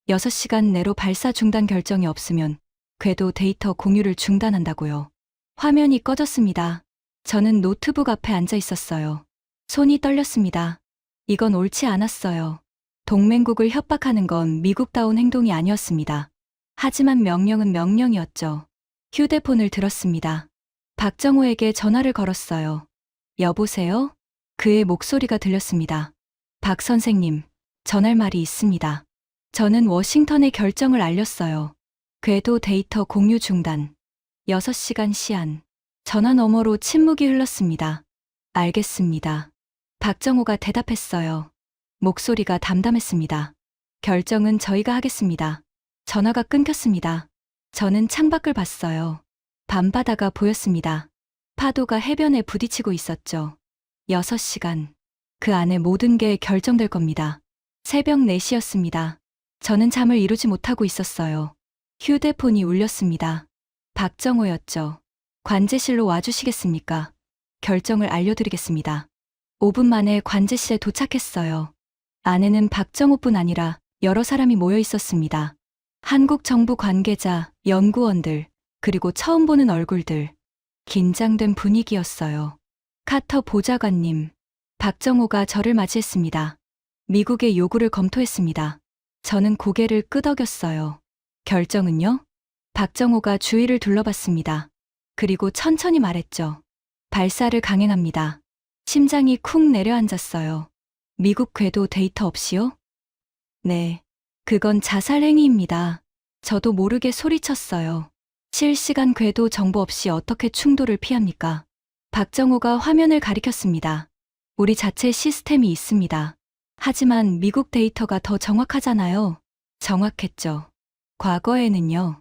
6시간 내로 발사 중단 결정이 없으면 궤도 데이터 공유를 중단한다고요. 화면이 꺼졌습니다. 저는 노트북 앞에 앉아 있었어요. 손이 떨렸습니다. 이건 옳지 않았어요. 동맹국을 협박하는 건 미국다운 행동이 아니었습니다. 하지만 명령은 명령이었죠. 휴대폰을 들었습니다. 박정호에게 전화를 걸었어요. 여보세요? 그의 목소리가 들렸습니다. 박 선생님, 전할 말이 있습니다. 저는 워싱턴에 결정을 알렸어요. 궤도 데이터 공유 중단. 6시간 시한. 전화 너머로 침묵이 흘렀습니다. 알겠습니다. 박정호가 대답했어요. 목소리가 담담했습니다. 결정은 저희가 하겠습니다. 전화가 끊겼습니다. 저는 창밖을 봤어요. 밤바다가 보였습니다. 파도가 해변에 부딪히고 있었죠. 6시간. 그 안에 모든 게 결정될 겁니다. 새벽 4시였습니다. 저는 잠을 이루지 못하고 있었어요. 휴대폰이 울렸습니다. 박정호였죠. 관제실로 와주시겠습니까? 결정을 알려드리겠습니다. 5분 만에 관제실에 도착했어요. 안에는 박정호뿐 아니라 여러 사람이 모여 있었습니다. 한국 정부 관계자, 연구원들, 그리고 처음 보는 얼굴들. 긴장된 분위기였어요. 카터 보좌관님, 박정호가 저를 맞이했습니다. 미국의 요구를 검토했습니다. 저는 고개를 끄덕였어요. 결정은요? 박정호가 주위를 둘러봤습니다. 그리고 천천히 말했죠. 발사를 강행합니다. 심장이 쿵 내려앉았어요. 미국 궤도 데이터 없이요? 네. 그건 자살 행위입니다. 저도 모르게 소리쳤어요. 실시간 궤도 정보 없이 어떻게 충돌을 피합니까? 박정호가 화면을 가리켰습니다. 우리 자체 시스템이 있습니다. 하지만 미국 데이터가 더 정확하잖아요. 정확했죠. 과거에는요.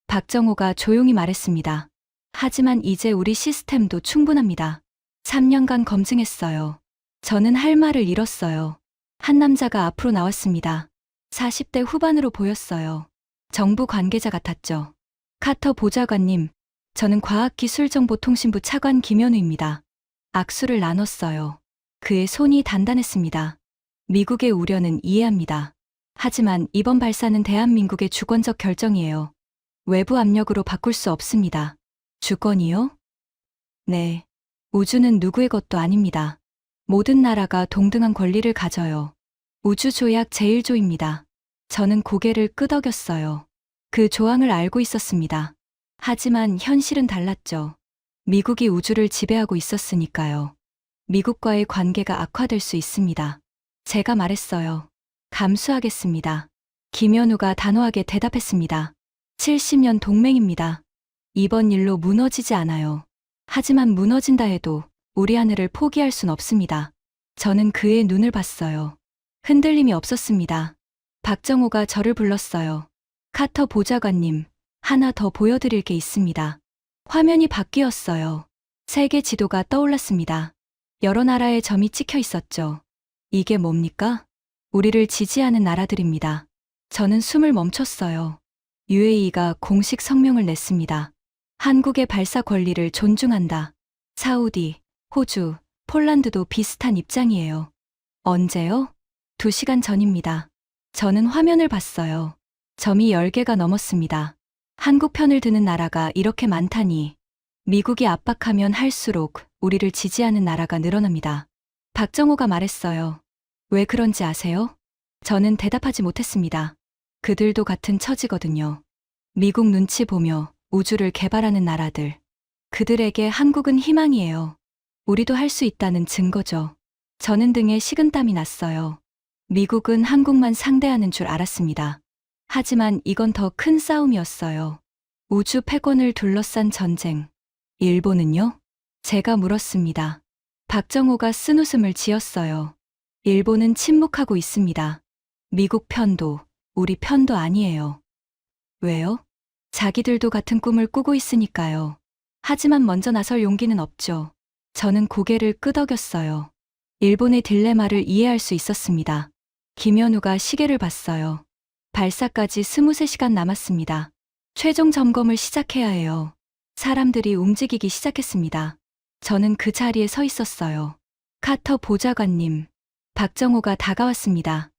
박정호가 조용히 말했습니다. 하지만 이제 우리 시스템도 충분합니다. 3년간 검증했어요. 저는 할 말을 잃었어요. 한 남자가 앞으로 나왔습니다. 40대 후반으로 보였어요. 정부 관계자 같았죠. 카터 보좌관님, 저는 과학기술정보통신부 차관 김현우입니다. 악수를 나눴어요. 그의 손이 단단했습니다. 미국의 우려는 이해합니다. 하지만 이번 발사는 대한민국의 주권적 결정이에요. 외부 압력으로 바꿀 수 없습니다. 주권이요? 네. 우주는 누구의 것도 아닙니다. 모든 나라가 동등한 권리를 가져요. 우주조약 제1조입니다. 저는 고개를 끄덕였어요. 그 조항을 알고 있었습니다. 하지만 현실은 달랐죠. 미국이 우주를 지배하고 있었으니까요. 미국과의 관계가 악화될 수 있습니다. 제가 말했어요. 감수하겠습니다. 김현우가 단호하게 대답했습니다. 70년 동맹입니다. 이번 일로 무너지지 않아요. 하지만 무너진다 해도 우리 하늘을 포기할 순 없습니다. 저는 그의 눈을 봤어요. 흔들림이 없었습니다. 박정호가 저를 불렀어요. 카터 보좌관님, 하나 더 보여드릴 게 있습니다. 화면이 바뀌었어요. 세계 지도가 떠올랐습니다. 여러 나라의 점이 찍혀 있었죠. 이게 뭡니까? 우리를 지지하는 나라들입니다. 저는 숨을 멈췄어요. UAE가 공식 성명을 냈습니다. 한국의 발사 권리를 존중한다. 사우디, 호주, 폴란드도 비슷한 입장이에요. 언제요? 2시간 전입니다. 저는 화면을 봤어요. 점이 10개가 넘었습니다. 한국 편을 드는 나라가 이렇게 많다니. 미국이 압박하면 할수록 우리를 지지하는 나라가 늘어납니다. 박정호가 말했어요. 왜 그런지 아세요? 저는 대답하지 못했습니다. 그들도 같은 처지거든요. 미국 눈치 보며 우주를 개발하는 나라들. 그들에게 한국은 희망이에요. 우리도 할 수 있다는 증거죠. 저는 등에 식은땀이 났어요. 미국은 한국만 상대하는 줄 알았습니다. 하지만 이건 더 큰 싸움이었어요. 우주 패권을 둘러싼 전쟁. 일본은요? 제가 물었습니다. 박정호가 쓴웃음을 지었어요. 일본은 침묵하고 있습니다. 미국 편도, 우리 편도 아니에요. 왜요? 자기들도 같은 꿈을 꾸고 있으니까요. 하지만 먼저 나설 용기는 없죠. 저는 고개를 끄덕였어요. 일본의 딜레마를 이해할 수 있었습니다. 김현우가 시계를 봤어요. 발사까지 23시간 남았습니다. 최종 점검을 시작해야 해요. 사람들이 움직이기 시작했습니다. 저는 그 자리에 서 있었어요. 카터 보좌관님, 박정호가 다가왔습니다.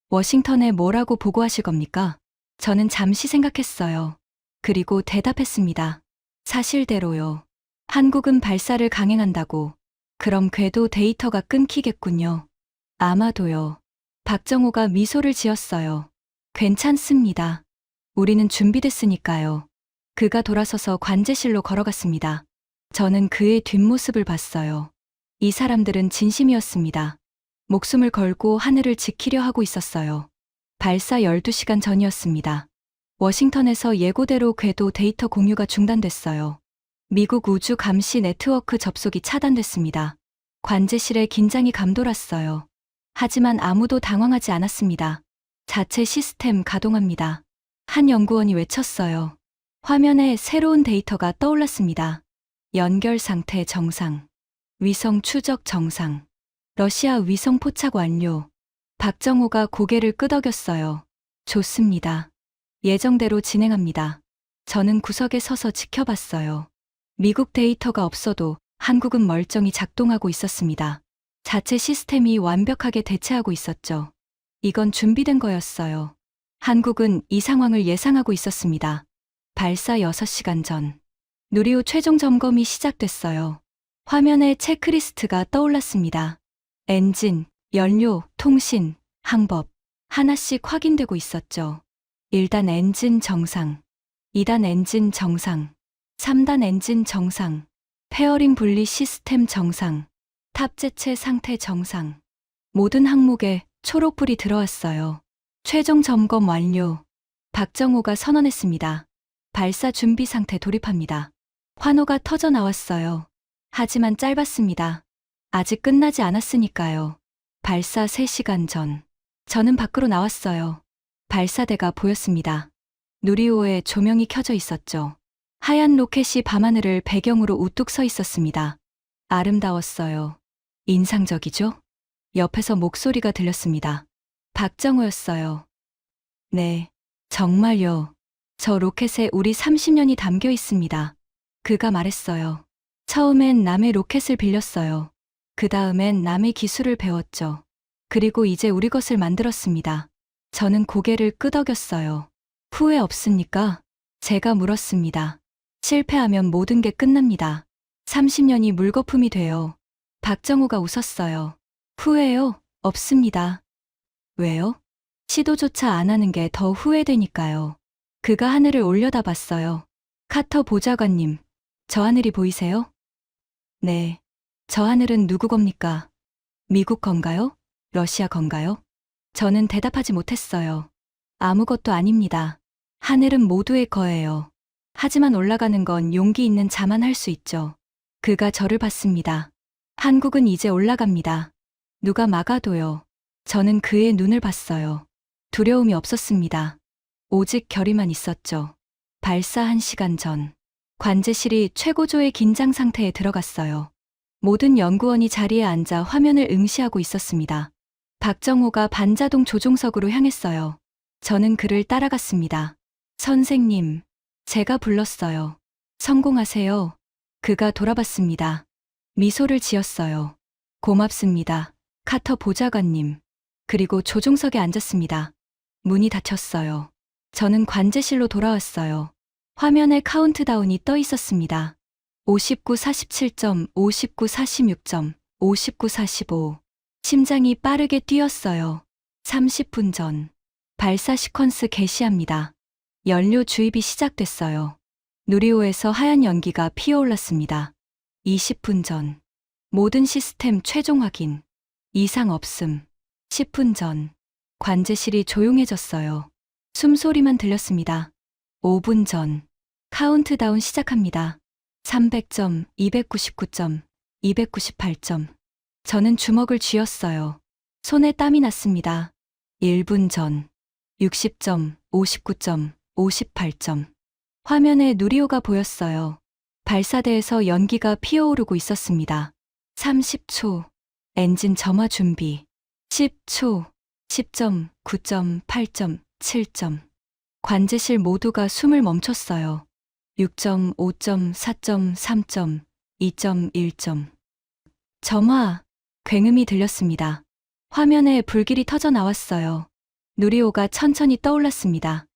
워싱턴에 뭐라고 보고하실 겁니까? 저는 잠시 생각했어요. 그리고 대답했습니다. 사실대로요. 한국은 발사를 강행한다고. 그럼 궤도 데이터가 끊기겠군요. 아마도요. 박정호가 미소를 지었어요. 괜찮습니다. 우리는 준비됐으니까요. 그가 돌아서서 관제실로 걸어갔습니다. 저는 그의 뒷모습을 봤어요. 이 사람들은 진심이었습니다. 목숨을 걸고 하늘을 지키려 하고 있었어요. 발사 12시간 전이었습니다. 워싱턴에서 예고대로 궤도 데이터 공유가 중단됐어요. 미국 우주 감시 네트워크 접속이 차단됐습니다. 관제실에 긴장이 감돌았어요. 하지만 아무도 당황하지 않았습니다. 자체 시스템 가동합니다. 한 연구원이 외쳤어요. 화면에 새로운 데이터가 떠올랐습니다. 연결 상태 정상. 위성 추적 정상. 러시아 위성 포착 완료. 박정호가 고개를 끄덕였어요. 좋습니다. 예정대로 진행합니다. 저는 구석에 서서 지켜봤어요. 미국 데이터가 없어도 한국은 멀쩡히 작동하고 있었습니다. 자체 시스템이 완벽하게 대체하고 있었죠. 이건 준비된 거였어요. 한국은 이 상황을 예상하고 있었습니다. 발사 6시간 전. 누리호 최종 점검이 시작됐어요. 화면에 체크리스트가 떠올랐습니다. 엔진, 연료, 통신, 항법. 하나씩 확인되고 있었죠. 1단 엔진 정상, 2단 엔진 정상, 3단 엔진 정상, 페어링 분리 시스템 정상, 탑재체 상태 정상. 모든 항목에 초록불이 들어왔어요. 최종 점검 완료. 박정호가 선언했습니다. 발사 준비 상태 돌입합니다. 환호가 터져 나왔어요. 하지만 짧았습니다. 아직 끝나지 않았으니까요. 발사 3시간 전. 저는 밖으로 나왔어요. 발사대가 보였습니다. 누리호에 조명이 켜져 있었죠. 하얀 로켓이 밤하늘을 배경으로 우뚝 서 있었습니다. 아름다웠어요. 인상적이죠? 옆에서 목소리가 들렸습니다. 박정호였어요. 네, 정말요. 저 로켓에 우리 30년이 담겨 있습니다. 그가 말했어요. 처음엔 남의 로켓을 빌렸어요. 그 다음엔 남의 기술을 배웠죠. 그리고 이제 우리 것을 만들었습니다. 저는 고개를 끄덕였어요. 후회 없습니까? 제가 물었습니다. 실패하면 모든 게 끝납니다. 30년이 물거품이 돼요. 박정호가 웃었어요. 후회요? 없습니다. 왜요? 시도조차 안 하는 게 더 후회되니까요. 그가 하늘을 올려다봤어요. 카터 보좌관님, 저 하늘이 보이세요? 네. 저 하늘은 누구 겁니까? 미국 건가요? 러시아 건가요? 저는 대답하지 못했어요. 아무것도 아닙니다. 하늘은 모두의 거예요. 하지만 올라가는 건 용기 있는 자만 할 수 있죠. 그가 저를 봤습니다. 한국은 이제 올라갑니다. 누가 막아도요. 저는 그의 눈을 봤어요. 두려움이 없었습니다. 오직 결의만 있었죠. 발사 1시간 전. 관제실이 최고조의 긴장 상태에 들어갔어요. 모든 연구원이 자리에 앉아 화면을 응시하고 있었습니다. 박정호가 반자동 조종석으로 향했어요. 저는 그를 따라갔습니다. 선생님, 제가 불렀어요. 성공하세요. 그가 돌아봤습니다. 미소를 지었어요. 고맙습니다. 카터 보좌관님. 그리고 조종석에 앉았습니다. 문이 닫혔어요. 저는 관제실로 돌아왔어요. 화면에 카운트다운이 떠 있었습니다. 59, 47점, 59, 46점, 59, 45. 심장이 빠르게 뛰었어요. 30분 전. 발사 시퀀스 개시합니다. 연료 주입이 시작됐어요. 누리호에서 하얀 연기가 피어올랐습니다. 20분 전. 모든 시스템 최종 확인. 이상 없음. 10분 전. 관제실이 조용해졌어요. 숨소리만 들렸습니다. 5분 전. 카운트다운 시작합니다. 300점, 299점, 298점. 저는 주먹을 쥐었어요. 손에 땀이 났습니다. 1분 전. 60점, 59점, 58점. 화면에 누리호가 보였어요. 발사대에서 연기가 피어오르고 있었습니다. 30초. 엔진 점화 준비. 10초. 10점, 9점, 8점, 7점. 관제실 모두가 숨을 멈췄어요. 6점, 5점, 4점, 3점, 2점, 1점. 점화. 굉음이 들렸습니다. 화면에 불길이 터져 나왔어요. 누리호가 천천히 떠올랐습니다.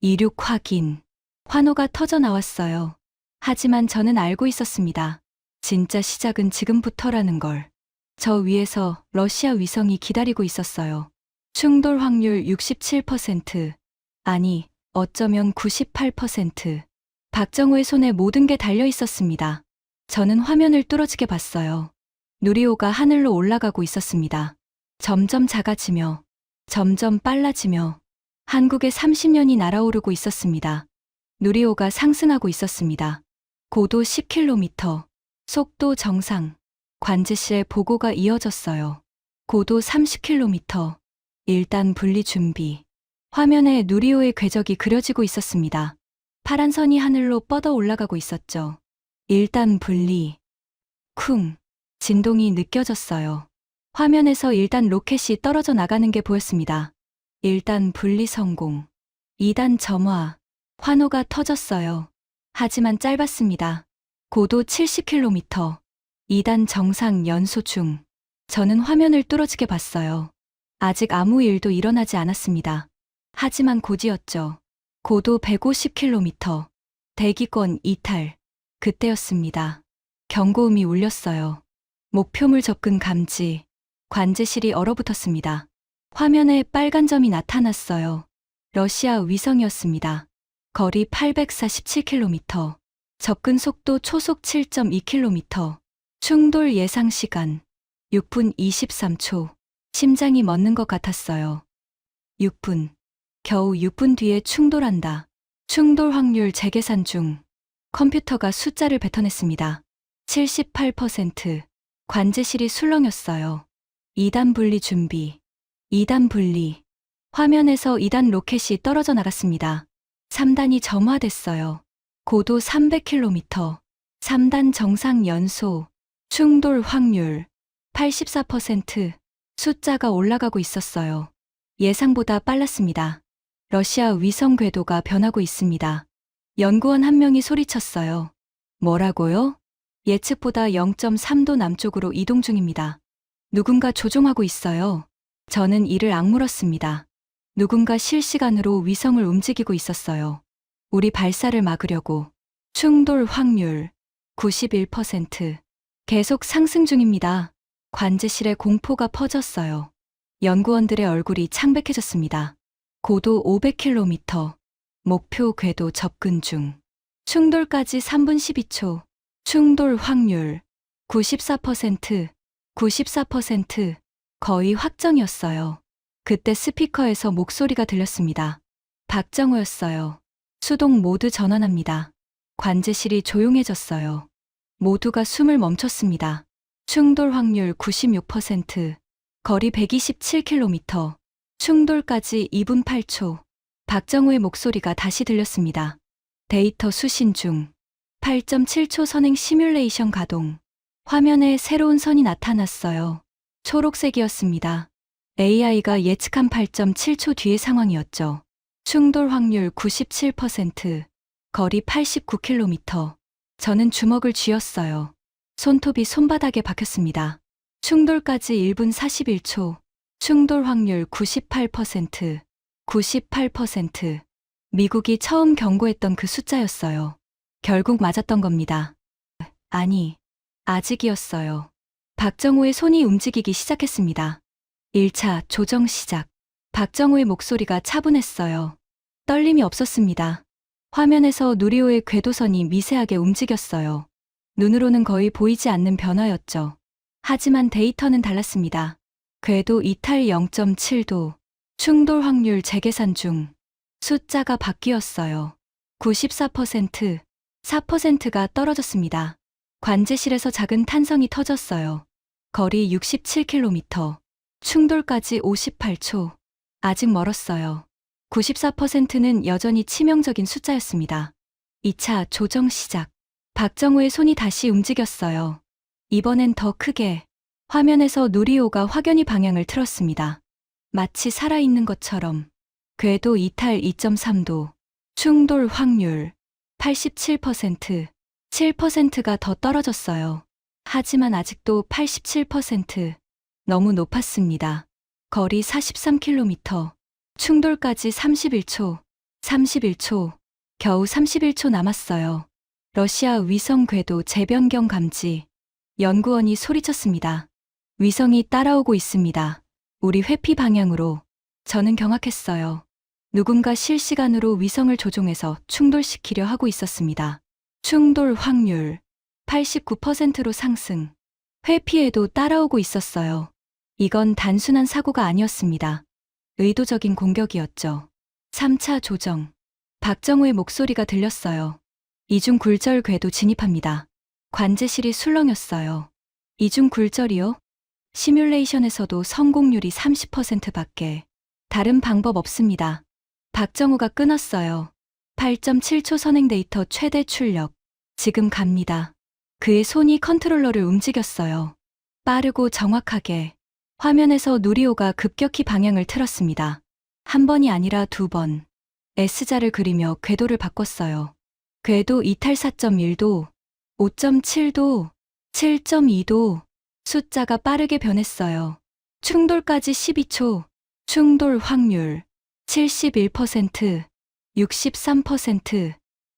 이륙 확인. 환호가 터져 나왔어요. 하지만 저는 알고 있었습니다. 진짜 시작은 지금부터라는 걸. 저 위에서 러시아 위성이 기다리고 있었어요. 충돌 확률 67%. 아니, 어쩌면 98%. 박정호의 손에 모든 게 달려 있었습니다. 저는 화면을 뚫어지게 봤어요. 누리호가 하늘로 올라가고 있었습니다. 점점 작아지며, 점점 빨라지며, 한국의 30년이 날아오르고 있었습니다. 누리호가 상승하고 있었습니다. 고도 10km, 속도 정상, 관제실에 보고가 이어졌어요. 고도 30km, 일단 분리 준비. 화면에 누리호의 궤적이 그려지고 있었습니다. 파란 선이 하늘로 뻗어 올라가고 있었죠. 일단 분리. 쿵. 진동이 느껴졌어요. 화면에서 1단 로켓이 떨어져 나가는 게 보였습니다. 1단 분리 성공. 2단 점화. 환호가 터졌어요. 하지만 짧았습니다. 고도 70km. 2단 정상 연소 중. 저는 화면을 뚫어지게 봤어요. 아직 아무 일도 일어나지 않았습니다. 하지만 곧이었죠. 고도 150km. 대기권 이탈. 그때였습니다. 경고음이 울렸어요. 목표물 접근 감지. 관제실이 얼어붙었습니다. 화면에 빨간 점이 나타났어요. 러시아 위성이었습니다. 거리 847km. 접근 속도 초속 7.2km. 충돌 예상 시간 6분 23초. 심장이 멎는 것 같았어요. 6분. 겨우 6분 뒤에 충돌한다. 충돌 확률 재계산 중. 컴퓨터가 숫자를 뱉어냈습니다. 78%. 관제실이 술렁였어요. 2단 분리 준비. 2단 분리. 화면에서 2단 로켓이 떨어져 나갔습니다. 3단이 점화됐어요. 고도 300km. 3단 정상 연소. 충돌 확률 84%. 숫자가 올라가고 있었어요. 예상보다 빨랐습니다. 러시아 위성 궤도가 변하고 있습니다. 연구원 한 명이 소리쳤어요. 뭐라고요? 예측보다 0.3도 남쪽으로 이동 중입니다. 누군가 조종하고 있어요. 저는 이를 악물었습니다. 누군가 실시간으로 위성을 움직이고 있었어요. 우리 발사를 막으려고. 충돌 확률 91%. 계속 상승 중입니다. 관제실에 공포가 퍼졌어요. 연구원들의 얼굴이 창백해졌습니다. 고도 500km. 목표 궤도 접근 중. 충돌까지 3분 12초. 충돌 확률 94%. 94%. 거의 확정이었어요. 그때 스피커에서 목소리가 들렸습니다. 박정호였어요. 수동 모드 전환합니다. 관제실이 조용해졌어요. 모두가 숨을 멈췄습니다. 충돌 확률 96%. 거리 127km. 충돌까지 2분 8초. 박정호의 목소리가 다시 들렸습니다. 데이터 수신 중. 8.7초 선행 시뮬레이션 가동. 화면에 새로운 선이 나타났어요. 초록색이었습니다. AI가 예측한 8.7초 뒤의 상황이었죠. 충돌 확률 97%. 거리 89km. 저는 주먹을 쥐었어요. 손톱이 손바닥에 박혔습니다. 충돌까지 1분 41초. 충돌 확률 98%. 98%. 미국이 처음 경고했던 그 숫자였어요. 결국 맞았던 겁니다. 아니, 아직이었어요. 박정호의 손이 움직이기 시작했습니다. 1차 조정 시작. 박정호의 목소리가 차분했어요. 떨림이 없었습니다. 화면에서 누리호의 궤도선이 미세하게 움직였어요. 눈으로는 거의 보이지 않는 변화였죠. 하지만 데이터는 달랐습니다. 궤도 이탈 0.7도, 충돌 확률 재계산 중 숫자가 바뀌었어요. 94%, 4%가 떨어졌습니다. 관제실에서 작은 탄성이 터졌어요. 거리 67km, 충돌까지 58초. 아직 멀었어요. 94%는 여전히 치명적인 숫자였습니다. 2차 조정 시작. 박정호의 손이 다시 움직였어요. 이번엔 더 크게. 화면에서 누리호가 확연히 방향을 틀었습니다. 마치 살아있는 것처럼. 궤도 이탈 2.3도. 충돌 확률 87%, 7%가 더 떨어졌어요. 하지만 아직도 87%. 너무 높았습니다. 거리 43km. 충돌까지 31초. 31초. 겨우 31초 남았어요. 러시아 위성 궤도 재변경 감지. 연구원이 소리쳤습니다. 위성이 따라오고 있습니다. 우리 회피 방향으로. 저는 경악했어요. 누군가 실시간으로 위성을 조종해서 충돌시키려 하고 있었습니다. 충돌 확률 89%로 상승. 회피에도 따라오고 있었어요. 이건 단순한 사고가 아니었습니다. 의도적인 공격이었죠. 3차 조정. 박정호의 목소리가 들렸어요. 이중 굴절 궤도 진입합니다. 관제실이 술렁였어요. 이중 굴절이요? 시뮬레이션에서도 성공률이 30%밖에. 다른 방법 없습니다. 박정호가 끊었어요. 8.7초 선행 데이터 최대 출력. 지금 갑니다. 그의 손이 컨트롤러를 움직였어요. 빠르고 정확하게. 화면에서 누리호가 급격히 방향을 틀었습니다. 한 번이 아니라 두 번. S자를 그리며 궤도를 바꿨어요. 궤도 이탈 4.1도, 5.7도, 7.2도. 숫자가 빠르게 변했어요. 충돌까지 12초. 충돌 확률 71%, 63%,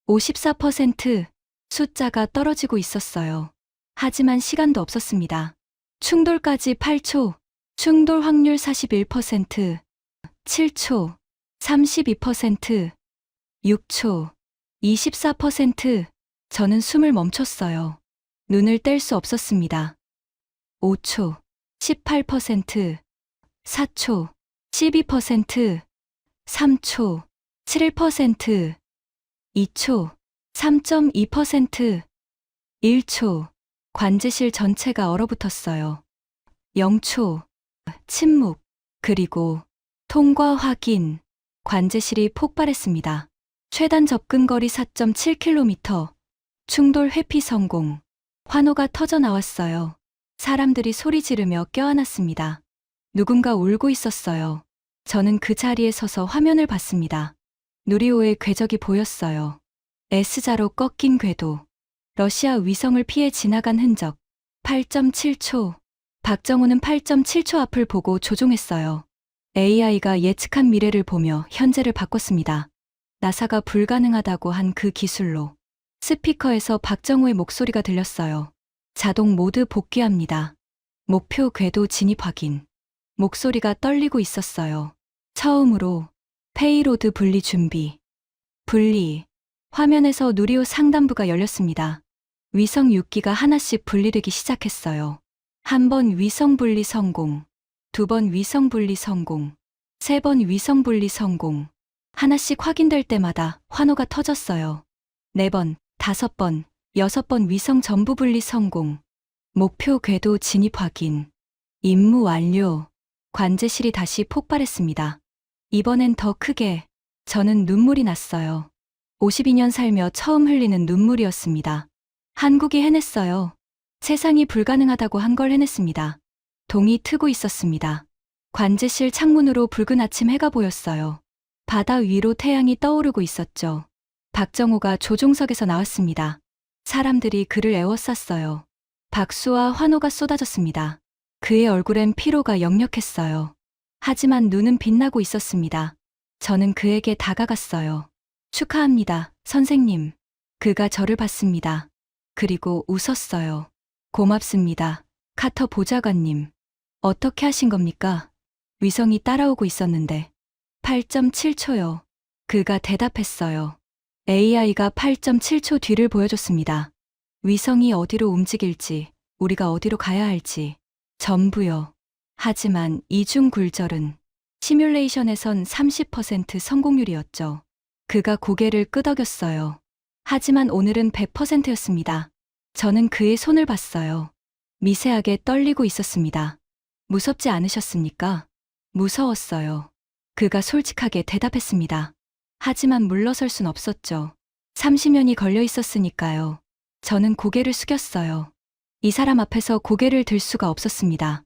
54%. 숫자가 떨어지고 있었어요. 하지만 시간도 없었습니다. 충돌까지 8초. 충돌 확률 41%, 7초, 32%, 6초, 24%. 저는 숨을 멈췄어요. 눈을 뗄 수 없었습니다. 5초, 18%, 4초, 12%, 3초, 7%, 2초, 3.2%, 1초. 관제실 전체가 얼어붙었어요. 0초, 침묵, 그리고 통과 확인. 관제실이 폭발했습니다. 최단 접근 거리 4.7km. 충돌 회피 성공. 환호가 터져 나왔어요. 사람들이 소리 지르며 껴안았습니다. 누군가 울고 있었어요. 저는 그 자리에 서서 화면을 봤습니다. 누리호의 궤적이 보였어요. S자로 꺾인 궤도. 러시아 위성을 피해 지나간 흔적. 8.7초. 박정호는 8.7초 앞을 보고 조종했어요. AI가 예측한 미래를 보며 현재를 바꿨습니다. 나사가 불가능하다고 한 그 기술로. 스피커에서 박정호의 목소리가 들렸어요. 자동 모드 복귀합니다. 목표 궤도 진입 확인. 목소리가 떨리고 있었어요. 처음으로 페이로드 분리 준비. 분리. 화면에서 누리호 상단부가 열렸습니다. 위성 6기가 하나씩 분리되기 시작했어요. 한 번 위성 분리 성공. 두 번 위성 분리 성공. 세 번 위성 분리 성공. 하나씩 확인될 때마다 환호가 터졌어요. 4번, 5번, 6번 위성 전부 분리 성공. 목표 궤도 진입 확인. 임무 완료. 관제실이 다시 폭발했습니다. 이번엔 더 크게. 저는 눈물이 났어요. 52년 살며 처음 흘리는 눈물이었습니다. 한국이 해냈어요. 세상이 불가능하다고 한 걸 해냈습니다. 동이 트고 있었습니다. 관제실 창문으로 붉은 아침 해가 보였어요. 바다 위로 태양이 떠오르고 있었죠. 박정호가 조종석에서 나왔습니다. 사람들이 그를 에워쌌어요. 박수와 환호가 쏟아졌습니다. 그의 얼굴엔 피로가 역력했어요. 하지만 눈은 빛나고 있었습니다. 저는 그에게 다가갔어요. 축하합니다, 선생님. 그가 저를 봤습니다. 그리고 웃었어요. 고맙습니다, 카터 보좌관님. 어떻게 하신 겁니까? 위성이 따라오고 있었는데. 8.7초요. 그가 대답했어요. AI가 8.7초 뒤를 보여줬습니다. 위성이 어디로 움직일지, 우리가 어디로 가야 할지, 전부요. 하지만 이중 굴절은 시뮬레이션에선 30% 성공률이었죠. 그가 고개를 끄덕였어요. 하지만 오늘은 100%였습니다. 저는 그의 손을 봤어요. 미세하게 떨리고 있었습니다. 무섭지 않으셨습니까? 무서웠어요. 그가 솔직하게 대답했습니다. 하지만 물러설 순 없었죠. 30년이 걸려 있었으니까요. 저는 고개를 숙였어요. 이 사람 앞에서 고개를 들 수가 없었습니다.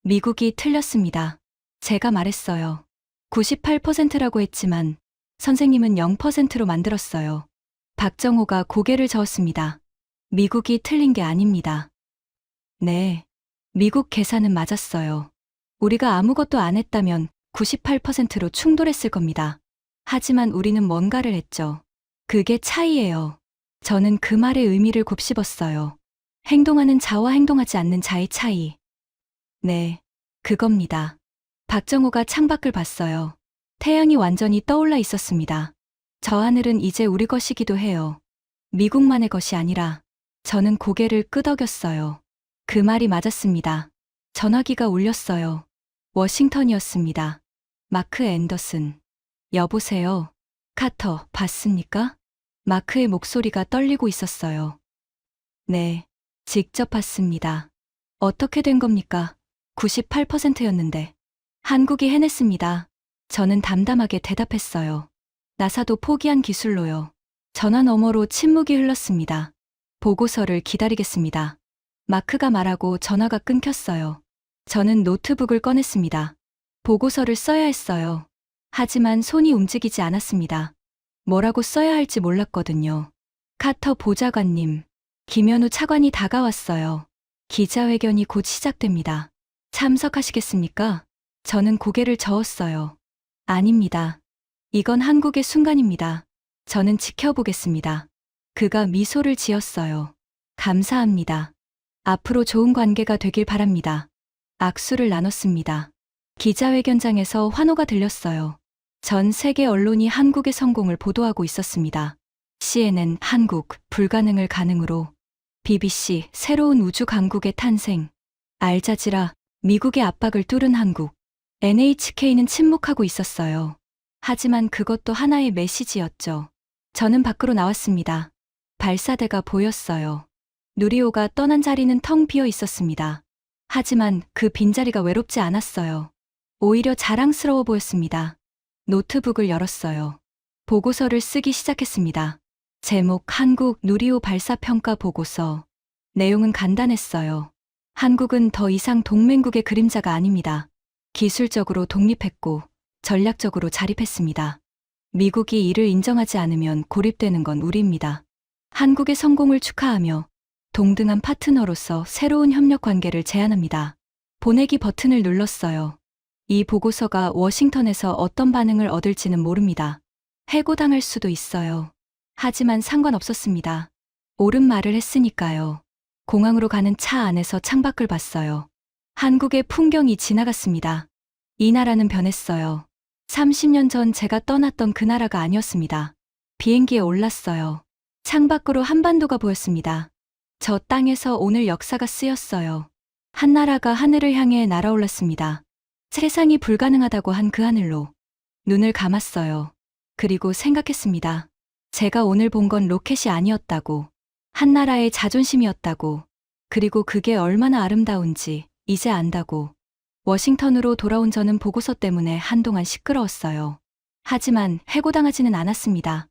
미국이 틀렸습니다. 제가 말했어요. 98%라고 했지만 선생님은 0%로 만들었어요. 박정호가 고개를 저었습니다. 미국이 틀린 게 아닙니다. 네. 미국 계산은 맞았어요. 우리가 아무것도 안 했다면 98%로 충돌했을 겁니다. 하지만 우리는 뭔가를 했죠. 그게 차이예요. 저는 그 말의 의미를 곱씹었어요. 행동하는 자와 행동하지 않는 자의 차이. 네, 그겁니다. 박정호가 창밖을 봤어요. 태양이 완전히 떠올라 있었습니다. 저 하늘은 이제 우리 것이기도 해요. 미국만의 것이 아니라. 저는 고개를 끄덕였어요. 그 말이 맞았습니다. 전화기가 울렸어요. 워싱턴이었습니다. 마크 앤더슨. 여보세요. 카터, 봤습니까? 마크의 목소리가 떨리고 있었어요. 네, 직접 봤습니다. 어떻게 된 겁니까? 98%였는데. 한국이 해냈습니다. 저는 담담하게 대답했어요. 나사도 포기한 기술로요. 전화 너머로 침묵이 흘렀습니다. 보고서를 기다리겠습니다. 마크가 말하고 전화가 끊겼어요. 저는 노트북을 꺼냈습니다. 보고서를 써야 했어요. 하지만 손이 움직이지 않았습니다. 뭐라고 써야 할지 몰랐거든요. 카터 보좌관님, 김현우 차관이 다가왔어요. 기자회견이 곧 시작됩니다. 참석하시겠습니까? 저는 고개를 저었어요. 아닙니다. 이건 한국의 순간입니다. 저는 지켜보겠습니다. 그가 미소를 지었어요. 감사합니다. 앞으로 좋은 관계가 되길 바랍니다. 악수를 나눴습니다. 기자회견장에서 환호가 들렸어요. 전 세계 언론이 한국의 성공을 보도하고 있었습니다. CNN 한국 불가능을 가능으로, BBC 새로운 우주 강국의 탄생, 알자지라 미국의 압박을 뚫은 한국, NHK는 침묵하고 있었어요. 하지만 그것도 하나의 메시지였죠. 저는 밖으로 나왔습니다. 발사대가 보였어요. 누리호가 떠난 자리는 텅 비어 있었습니다. 하지만 그 빈자리가 외롭지 않았어요. 오히려 자랑스러워 보였습니다. 노트북을 열었어요. 보고서를 쓰기 시작했습니다. 제목 한국 누리호 발사 평가 보고서. 내용은 간단했어요. 한국은 더 이상 동맹국의 그림자가 아닙니다. 기술적으로 독립했고 전략적으로 자립했습니다. 미국이 이를 인정하지 않으면 고립되는 건 우리입니다. 한국의 성공을 축하하며 동등한 파트너로서 새로운 협력 관계를 제안합니다. 보내기 버튼을 눌렀어요. 이 보고서가 워싱턴에서 어떤 반응을 얻을지는 모릅니다. 해고당할 수도 있어요. 하지만 상관없었습니다. 옳은 말을 했으니까요. 공항으로 가는 차 안에서 창밖을 봤어요. 한국의 풍경이 지나갔습니다. 이 나라는 변했어요. 30년 전 제가 떠났던 그 나라가 아니었습니다. 비행기에 올랐어요. 창밖으로 한반도가 보였습니다. 저 땅에서 오늘 역사가 쓰였어요. 한 나라가 하늘을 향해 날아올랐습니다. 세상이 불가능하다고 한 그 하늘로. 눈을 감았어요. 그리고 생각했습니다. 제가 오늘 본 건 로켓이 아니었다고. 한 나라의 자존심이었다고. 그리고 그게 얼마나 아름다운지 이제 안다고. 워싱턴으로 돌아온 저는 보고서 때문에 한동안 시끄러웠어요. 하지만 해고당하지는 않았습니다.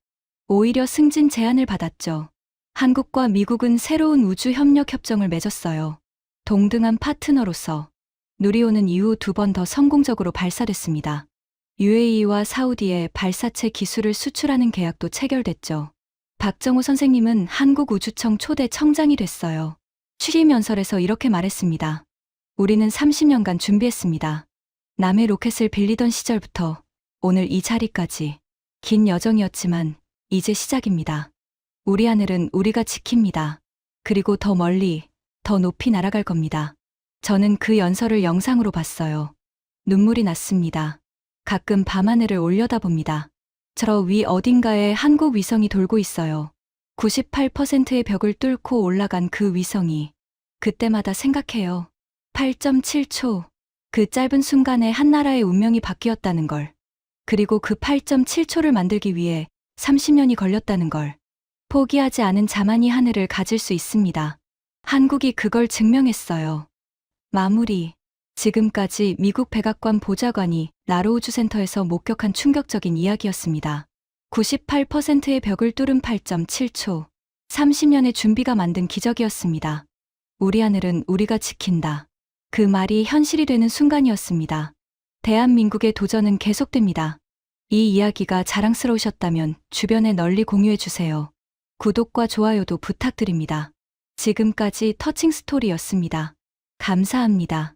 오히려 승진 제안을 받았죠. 한국과 미국은 새로운 우주 협력 협정을 맺었어요. 동등한 파트너로서. 누리호는 이후 2번 더 성공적으로 발사됐습니다. UAE와 사우디에 발사체 기술을 수출하는 계약도 체결됐죠. 박정호 선생님은 한국우주청 초대 청장이 됐어요. 취임연설에서 이렇게 말했습니다. 우리는 30년간 준비했습니다. 남의 로켓을 빌리던 시절부터 오늘 이 자리까지. 긴 여정이었지만 이제 시작입니다. 우리 하늘은 우리가 지킵니다. 그리고 더 멀리, 더 높이 날아갈 겁니다. 저는 그 연설을 영상으로 봤어요. 눈물이 났습니다. 가끔 밤하늘을 올려다봅니다. 저 위 어딘가에 한국 위성이 돌고 있어요. 98%의 벽을 뚫고 올라간 그 위성이. 그때마다 생각해요. 8.7초. 그 짧은 순간에 한 나라의 운명이 바뀌었다는 걸. 그리고 그 8.7초를 만들기 위해 30년이 걸렸다는 걸. 포기하지 않은 자만이 하늘을 가질 수 있습니다. 한국이 그걸 증명했어요. 마무리. 지금까지 미국 백악관 보좌관이 나로 우주센터에서 목격한 충격적인 이야기였습니다. 98%의 벽을 뚫은 8.7초. 30년의 준비가 만든 기적이었습니다. 우리 하늘은 우리가 지킨다. 그 말이 현실이 되는 순간이었습니다. 대한민국의 도전은 계속됩니다. 이 이야기가 자랑스러우셨다면 주변에 널리 공유해 주세요. 구독과 좋아요도 부탁드립니다. 지금까지 터칭 스토리였습니다. 감사합니다.